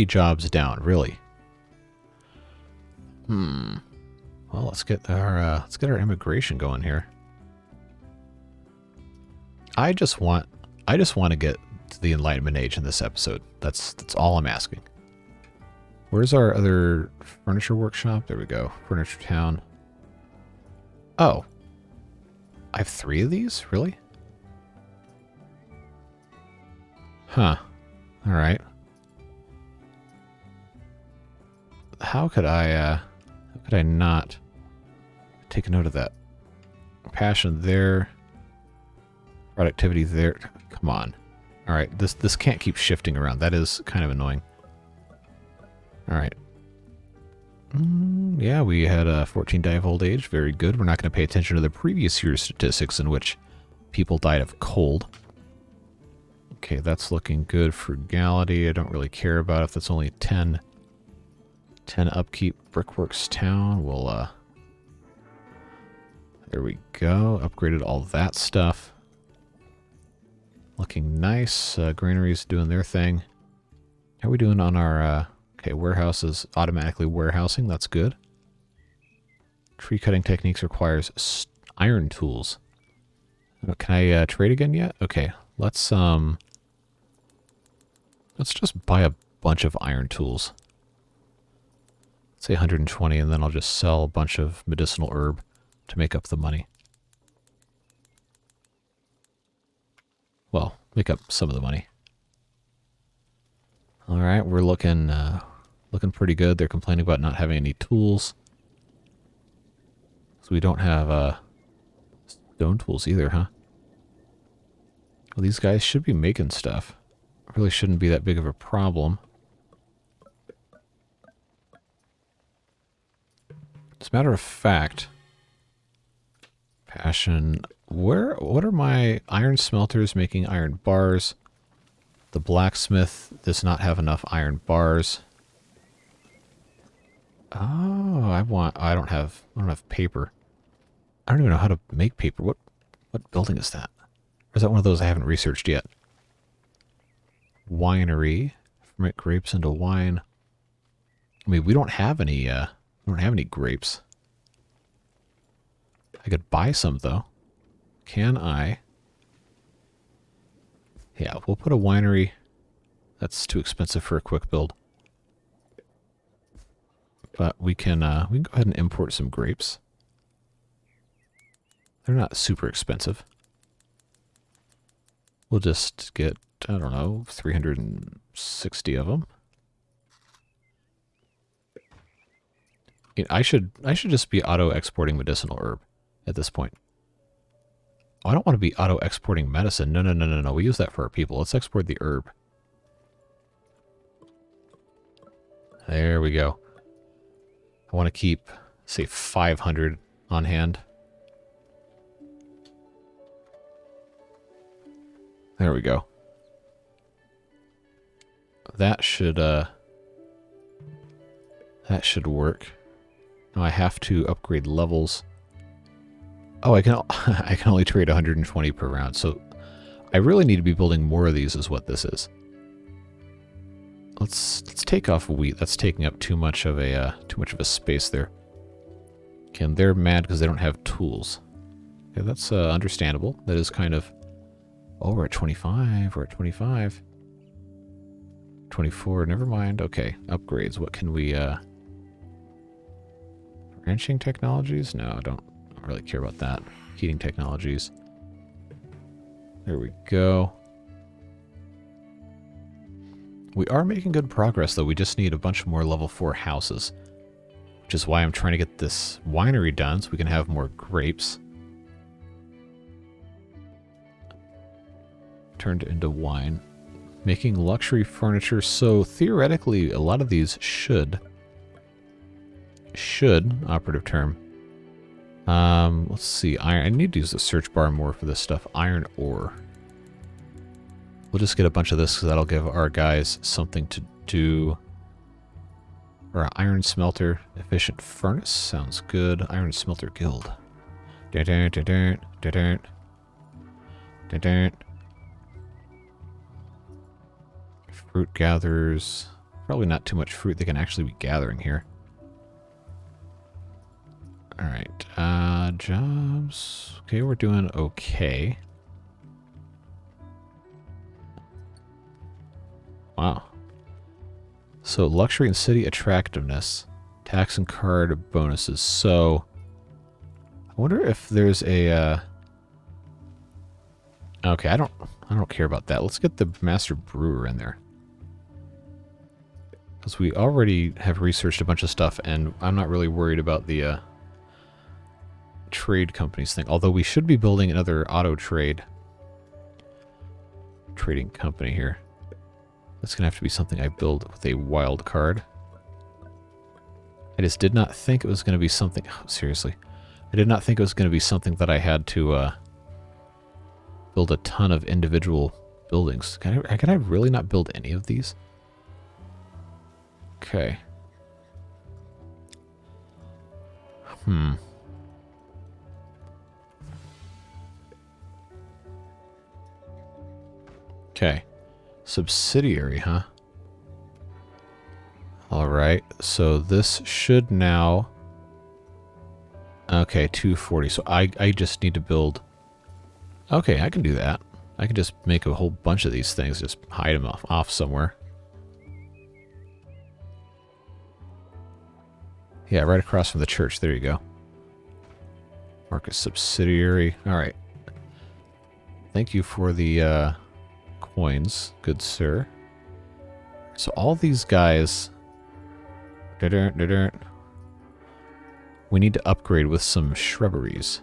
jobs down, really. Well, let's get our immigration going here. I just want to get to the Enlightenment Age in this episode. That's all I'm asking. Where's our other furniture workshop? There we go. Furniture Town. Oh, I have 3 of these? Really? Huh. Alright. How could I not take a note of that? Passion there. Productivity there. Come on. Alright, this can't keep shifting around. That is kind of annoying. Alright. Yeah, we had a 14 die of old age. Very good. We're not going to pay attention to the previous year's statistics in which people died of cold. Okay, that's looking good. Frugality, I don't really care about if that's only 10. 10 upkeep. Brickworks Town. We'll, there we go. Upgraded all that stuff. Looking nice. Granary's doing their thing. How are we doing on our, okay, warehouse is automatically warehousing. That's good. Tree cutting techniques requires iron tools. Can I trade again yet? Okay, let's just buy a bunch of iron tools. Let's say 120, and then I'll just sell a bunch of medicinal herb to make up the money. Well, make up some of the money. All right, we're looking pretty good. They're complaining about not having any tools. So we don't have stone tools either, huh? Well, these guys should be making stuff. Really shouldn't be that big of a problem. As a matter of fact, passion. What are my iron smelters making iron bars? The blacksmith does not have enough iron bars. Oh, I don't have paper. I don't even know how to make paper. What building is that? Or is that one of those I haven't researched yet? Winery. Ferment grapes into wine. I mean, we don't have any grapes. I could buy some though. Can I? Yeah, we'll put a winery. That's too expensive for a quick build. But we can go ahead and import some grapes. They're not super expensive. We'll just get, I don't know, 360 of them. I should just be auto-exporting medicinal herb at this point. Oh, I don't want to be auto-exporting medicine. No. We use that for our people. Let's export the herb. There we go. I want to keep, say, 500 on hand. There we go. That should work. Now I have to upgrade levels. Oh, I can only trade 120 per round, so I really need to be building more of these is what this is. Let's take off wheat. That's taking up too much of a space there. Okay, and they're mad because they don't have tools. Okay, that's understandable. That is kind of. Oh, we're at 25. We're at 25. 24. Never mind. Okay, upgrades. What can we? Ranching technologies? No, I don't really care about that. Heating technologies. There we go. We are making good progress, though. We just need a bunch more level 4 houses. Which is why I'm trying to get this winery done, so we can have more grapes. Turned into wine. Making luxury furniture, so theoretically, a lot of these should, operative term. Let's see, iron. I need to use the search bar more for this stuff. Iron ore. We'll just get a bunch of this because that'll give our guys something to do. Or iron smelter, efficient furnace, sounds good. Iron smelter guild. Fruit gatherers. Probably not too much fruit they can actually be gathering here. Alright, jobs. Okay, we're doing okay. Wow. So, luxury and city attractiveness. Tax and card bonuses. So, I wonder if there's a Okay, I don't care about that. Let's get the master brewer in there. Because we already have researched a bunch of stuff, and I'm not really worried about the trade companies thing. Although we should be building another auto trading company here. That's going to have to be something I build with a wild card. I just did not think it was going to be something... Oh, seriously. I did not think it was going to be something that I had to build a ton of individual buildings. Can I really not build any of these? Okay. Okay. Subsidiary, huh? Alright, so this should now... Okay, 240. So I just need to build... Okay, I can do that. I can just make a whole bunch of these things, just hide them off somewhere. Yeah, right across from the church. There you go. Mark a subsidiary. Alright. Thank you for the coins, good sir. So all these guys... We need to upgrade with some shrubberies.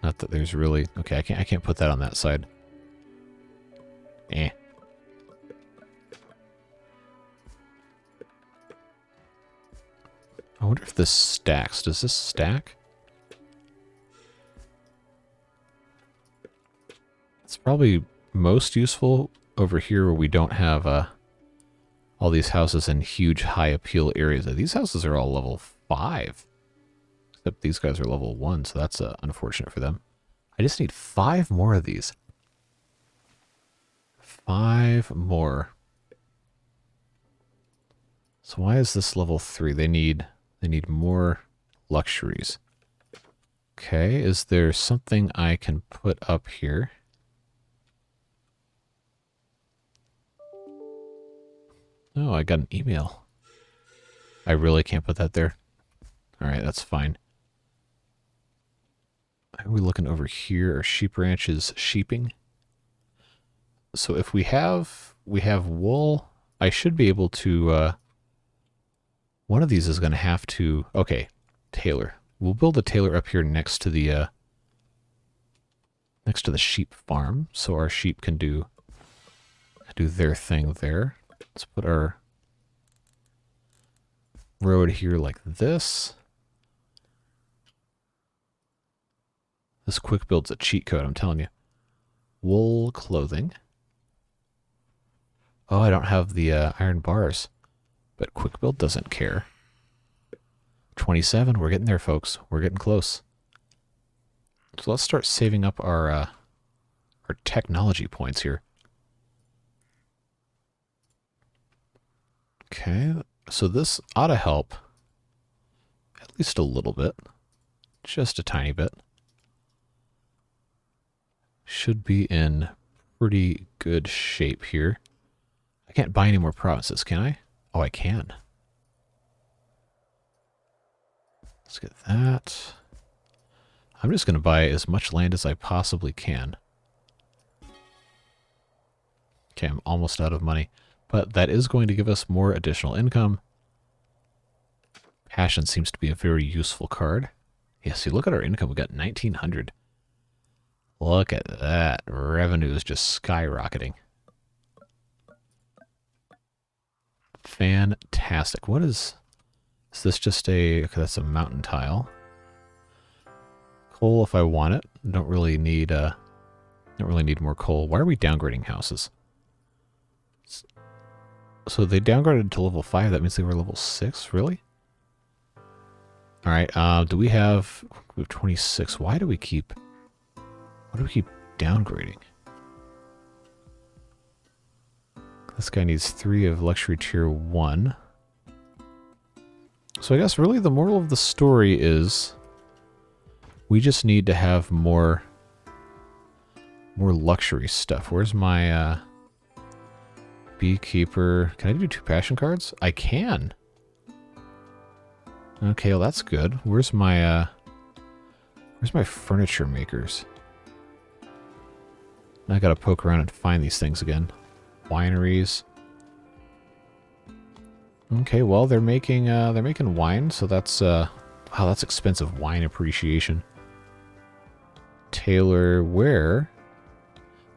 Not that there's really... Okay, I can't put that on that side. Eh. I wonder if this stacks. Does this stack? It's probably most useful over here where we don't have all these houses in huge high appeal areas. These houses are all level 5. Except these guys are level 1, so that's unfortunate for them. I just need 5 more of these. 5 more. So why is this level 3? They need more luxuries. Okay, is there something I can put up here? Oh, I got an email. I really can't put that there. Alright, that's fine. Are we looking over here? Are sheep ranches sheeping? So if we have wool, I should be able to... one of these is going to have to... Okay, tailor. We'll build a tailor up here next to the sheep farm, so our sheep can do their thing there. Let's put our road here like this. This quick build's a cheat code, I'm telling you. Wool clothing. Oh, I don't have the iron bars. But quick build doesn't care. 27, we're getting there, folks. We're getting close. So let's start saving up our technology points here. Okay, so this ought to help at least a little bit. Just a tiny bit. Should be in pretty good shape here. I can't buy any more provinces, can I? Oh, I can. Let's get that. I'm just going to buy as much land as I possibly can. Okay, I'm almost out of money. But that is going to give us more additional income. Passion seems to be a very useful card. Yeah, see, look at our income. We got 1,900. Look at that. Revenue is just skyrocketing. Fantastic. What is this just a... Okay, that's a mountain tile. Coal if I want it. Don't really need more coal. Why are we downgrading houses? So they downgraded to level 5. That means they were level 6? Really? Alright, do we have 26? Why do we keep downgrading? This guy needs 3 of luxury tier 1. So I guess really the moral of the story is we just need to have more luxury stuff. Where's my beekeeper? Can I do 2 passion cards? I can. Okay, well that's good. Where's my Where's my furniture makers? I gotta poke around and find these things again. Wineries. Okay, well they're making wine, so that's wow, that's expensive wine appreciation. Tailor, where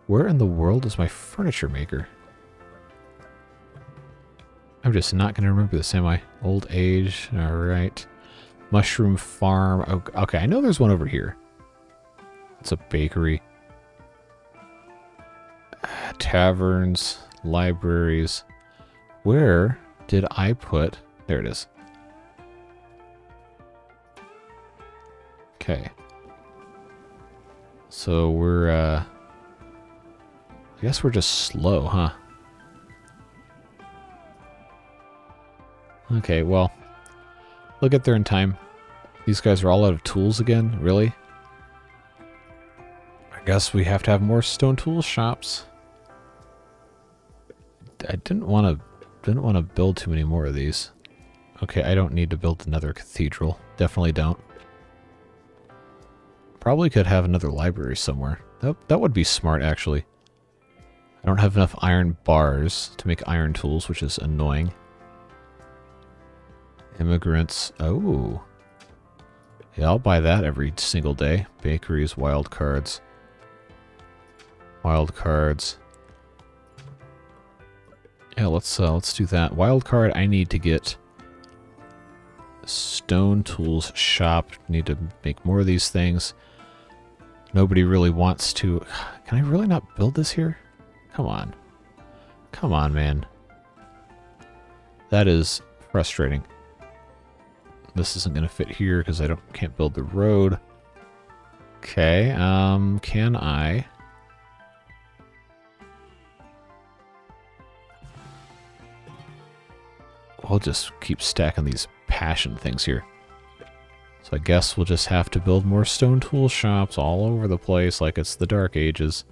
in the world is my furniture maker? I'm just not gonna remember this, am I? Old age, alright. Mushroom farm. Okay, I know there's one over here. It's a bakery. Taverns, libraries. Where did I put... There it is. Okay. So we're, I guess we're just slow, huh? Okay, well, we'll get there in time. These guys are all out of tools again? Really? I guess we have to have more stone tool shops. I didn't want to build too many more of these. Okay, I don't need to build another cathedral. Definitely don't. Probably could have another library somewhere. That would be smart, actually. I don't have enough iron bars to make iron tools, which is annoying. Immigrants. Oh. Yeah, I'll buy that every single day. Bakeries, wild cards. Wild cards. Yeah, let's do that. Wild card, I need to get stone tools shop. Need to make more of these things. Nobody really wants to... Can I really not build this here? Come on. Come on, man. That is frustrating. This isn't going to fit here because I can't build the road. Okay, can I... I'll just keep stacking these passion things here. So I guess we'll just have to build more stone tool shops all over the place like it's the Dark Ages.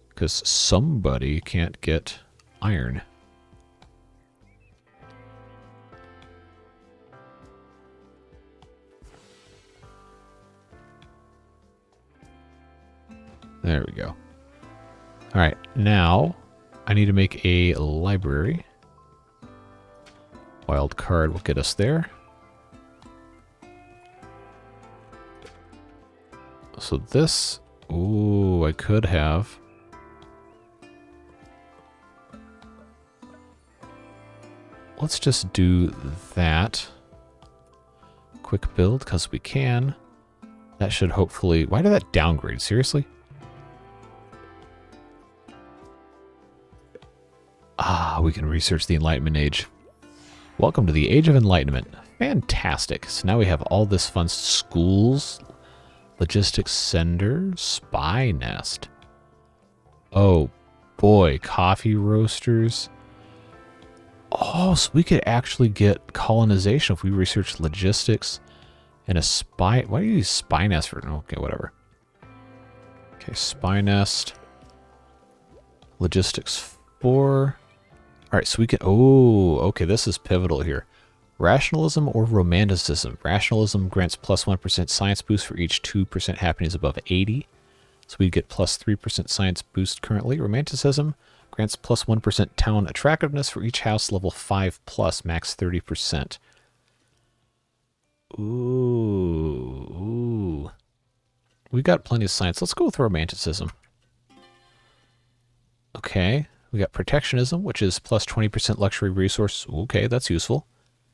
Because somebody can't get iron. There we go. Alright, now I need to make a library. Wild card will get us there. So this... Ooh, I could have... Let's just do that. Quick build, because we can. That should hopefully... Why did that downgrade? Seriously? Ah, we can research the Enlightenment Age. Welcome to the Age of Enlightenment. Fantastic. So now we have all this fun schools, logistics center, spy nest. Oh boy, coffee roasters. Oh, so we could actually get colonization if we research logistics and a spy. Why do you use spy nest for? Okay, whatever. Okay, spy nest. Logistics 4. All right, so we can... Oh, okay, this is pivotal here. Rationalism or romanticism? Rationalism grants plus 1% science boost for each 2% happiness above 80. So we get plus 3% science boost currently. Romanticism grants plus 1% town attractiveness for each house level 5 plus, max 30%. Ooh. We got plenty of science. Let's go with romanticism. Okay. We got protectionism, which is plus 20% luxury resource. Okay, that's useful.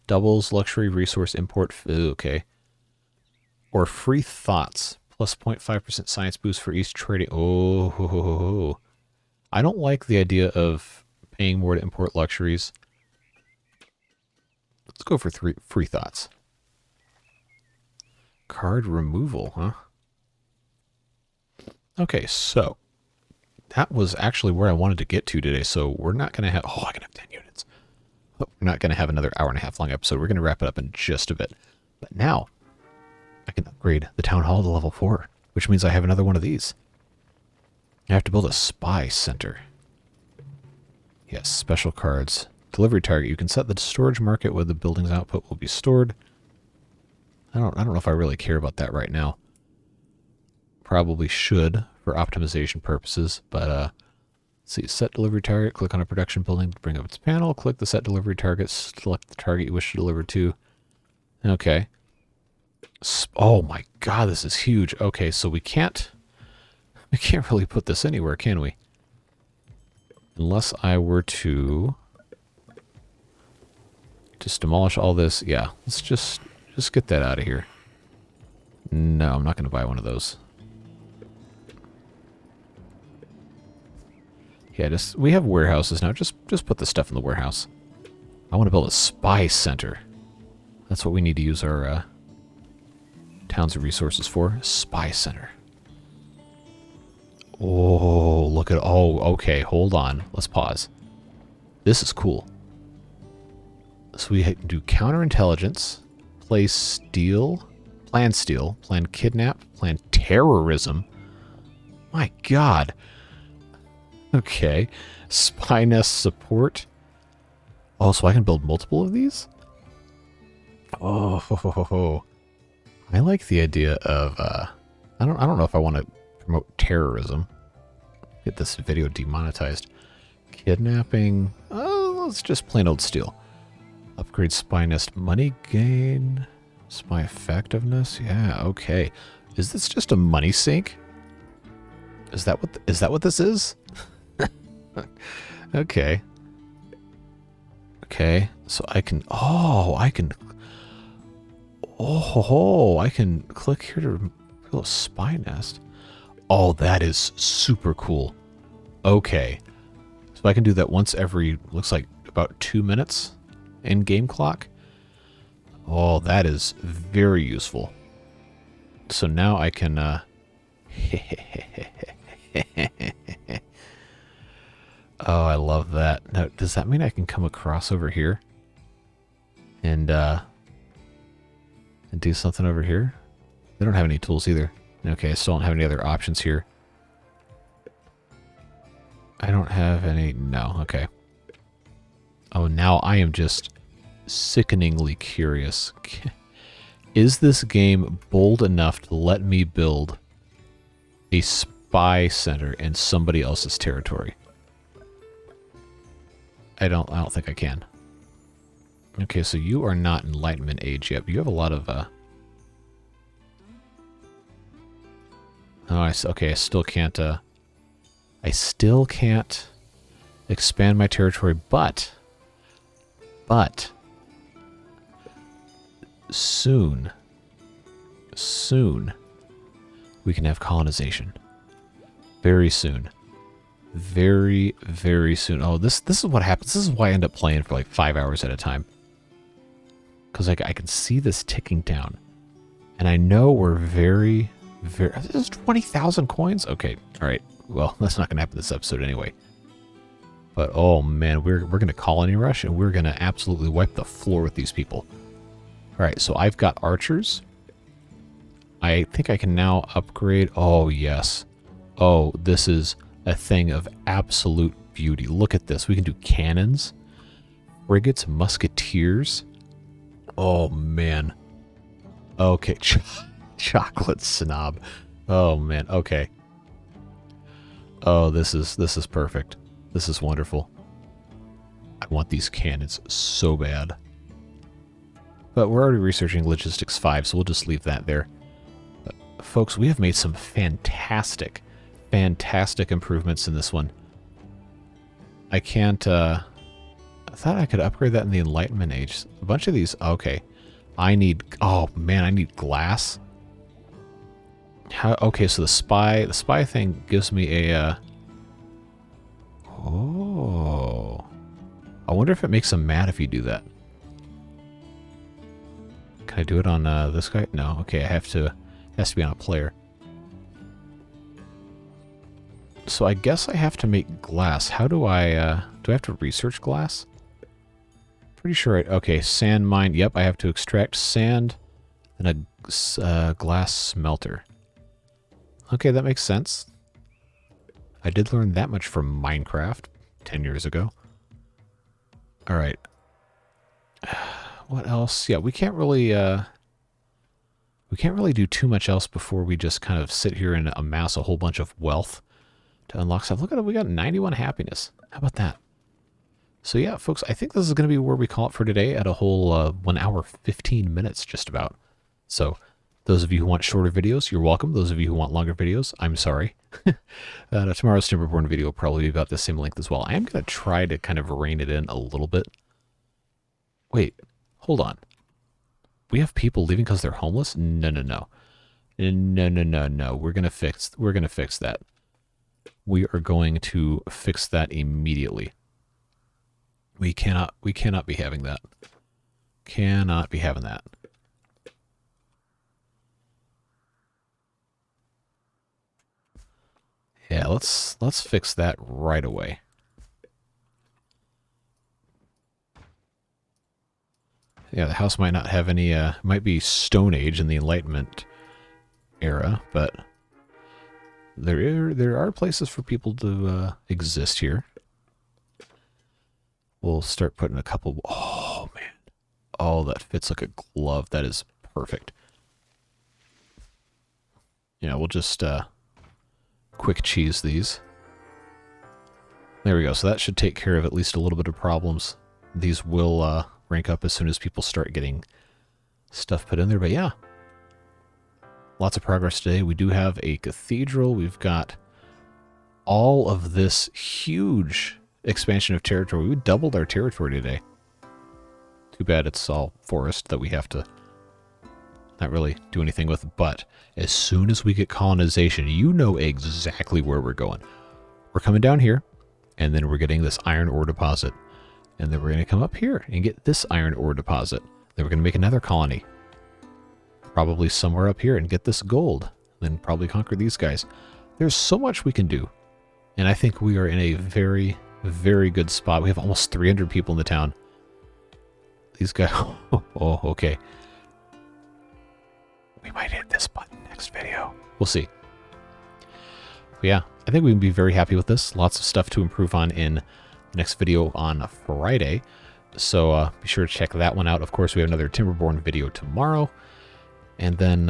Doubles luxury resource import. Okay. Or free thoughts, plus 0.5% science boost for each trading. Oh, I don't like the idea of paying more to import luxuries. Let's go for free thoughts. Card removal, huh? Okay, so that was actually where I wanted to get to today. So we're not going to have... Oh, I can have 10 units. But we're not going to have another hour-and-a-half long episode. We're going to wrap it up in just a bit. But now, I can upgrade the Town Hall to level 4, which means I have another one of these. I have to build a spy center. Yes, special cards. Delivery target. You can set the storage market where the building's output will be stored. I don't know if I really care about that right now. probably should for optimization purposes, but let's see, set delivery target, click on a production building to bring up its panel, click the set delivery target, select the target you wish to deliver to. Okay. Oh my god, this is huge. Okay, so we can't really put this anywhere, can we? Unless I were to just demolish all this. Yeah, let's just get that out of here. No, I'm not going to buy one of those. Yeah, we have warehouses now. Just put the stuff in the warehouse. I want to build a spy center. That's what we need to use our towns and resources for. Spy center. Oh, look at... Oh, okay, hold on. Let's pause. This is cool. So we do counterintelligence, play steal, plan kidnap, plan terrorism. My god. Okay. Spy nest support. Oh, so I can build multiple of these? Oh, ho, ho, ho, ho. I like the idea of, I don't know if I want to promote terrorism. Get this video demonetized. Kidnapping. Oh, let's just plain old steal. Upgrade spy nest money gain. Spy effectiveness. Yeah, okay. Is this just a money sink? Is that what this is? Okay. Okay. So I can I can click here to build a spy nest. Oh, that is super cool. Okay. So I can do that once every, looks like about 2 minutes in game clock. Oh, that is very useful. So now I can, oh, I love that. Now, does that mean I can come across over here and do something over here? They don't have any tools either. Okay, I still don't have any other options here. I don't have any... No, okay. Oh, now I am just sickeningly curious. Is this game bold enough to let me build a spy center in somebody else's territory? I don't think I can. Okay, so you are not enlightenment age yet, but you have a lot of oh, okay, I still can't expand my territory, but soon we can have colonization. Very soon. Very, very soon. Oh, this is what happens. This is why I end up playing for like 5 hours at a time. Because I can see this ticking down. And I know we're very... This is 20,000 coins? Okay, alright. Well, that's not going to happen this episode anyway. But, oh man, we're going to colony rush, and we're going to absolutely wipe the floor with these people. Alright, so I've got archers. I think I can now upgrade... Oh, yes. Oh, this is a thing of absolute beauty. Look at this. We can do cannons, frigates, musketeers. Oh, man. Okay, chocolate snob. Oh, man. Okay. Oh, this is perfect. This is wonderful. I want these cannons so bad. But we're already researching Logistics 5, so we'll just leave that there. Folks, we have made some fantastic improvements in this one. I can't, I thought I could upgrade that in the Enlightenment Age. A bunch of these, okay. I need, oh man, I need glass. How, okay, so the spy thing gives me a, oh. I wonder if it makes them mad if you do that. Can I do it on this guy? No, okay, I have to, it has to be on a player. So I guess I have to make glass. How do I have to research glass? Pretty sure okay, sand mine. Yep, I have to extract sand and a glass smelter. Okay, that makes sense. I did learn that much from Minecraft 10 years ago. Alright. What else? Yeah, we can't really We can't really do too much else before we just kind of sit here and amass a whole bunch of wealth to unlock stuff. Look at it, we got 91 happiness. How about that? So yeah, folks, I think this is going to be where we call it for today at a whole 1 hour, 15 minutes just about. So those of you who want shorter videos, you're welcome. Those of you who want longer videos, I'm sorry. Tomorrow's Timberborn video will probably be about the same length as well. I am going to try to kind of rein it in a little bit. Wait, hold on. We have people leaving because they're homeless? No. No. We're gonna fix that. We are going to fix that immediately. We cannot be having that. Cannot be having that. Yeah, let's fix that right away. Yeah, the house might not have any, might be Stone Age in the Enlightenment era, but there are places for people to exist here. We'll start putting a couple, oh man. Oh, that fits like a glove. That is perfect. Yeah, we'll just quick cheese these. There we go. So that should take care of at least a little bit of problems. These will rank up as soon as people start getting stuff put in there. But yeah, lots of progress today. We do have a cathedral. We've got all of this huge expansion of territory. We doubled our territory today. Too bad it's all forest that we have to not really do anything with. But as soon as we get colonization, you know exactly where we're going. We're coming down here, and then we're getting this iron ore deposit. And then we're going to come up here and get this iron ore deposit. Then we're going to make another colony. Probably somewhere up here and get this gold. Then probably conquer these guys. There's so much we can do. And I think we are in a very, very good spot. We have almost 300 people in the town. These guys... Oh, okay. We might hit this button next video. We'll see. But yeah, I think we can be very happy with this. Lots of stuff to improve on in next video on Friday, so be sure to check that one out. Of course, we have another Timberborn video tomorrow, and then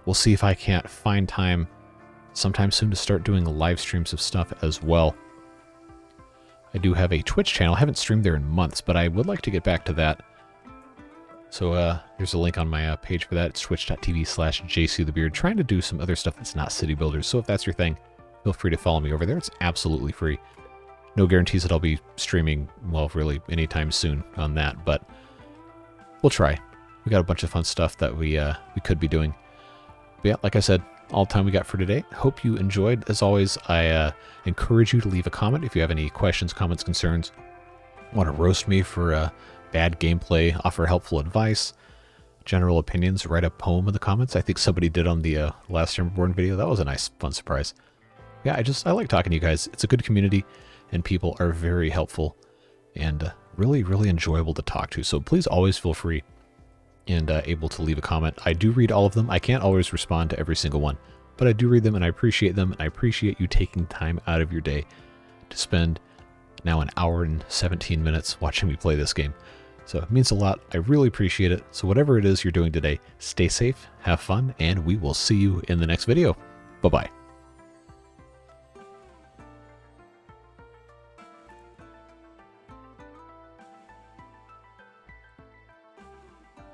we'll see if I can't find time sometime soon to start doing live streams of stuff as well. I do have a Twitch channel. I haven't streamed there in months, but I would like to get back to that. So there's a link on my page for that. It's twitch.tv/JCTheBeard. Trying to do some other stuff that's not city builders, so if that's your thing, feel free to follow me over there. It's absolutely free. No guarantees that I'll be streaming, well, really anytime soon on that, but we'll try. We got a bunch of fun stuff that we could be doing. But yeah, like I said, all the time we got for today. Hope you enjoyed. As always, I encourage you to leave a comment if you have any questions, comments, concerns. Want to roast me for bad gameplay, offer helpful advice, general opinions, write a poem in the comments. I think somebody did on the last Timberborn video. That was a nice, fun surprise. Yeah, I like talking to you guys. It's a good community. And people are very helpful and really, really enjoyable to talk to. So please always feel free and able to leave a comment. I do read all of them. I can't always respond to every single one, but I do read them and I appreciate them. And I appreciate you taking time out of your day to spend now 1 hour and 17 minutes watching me play this game. So it means a lot. I really appreciate it. So whatever it is you're doing today, stay safe, have fun, and we will see you in the next video. Bye-bye.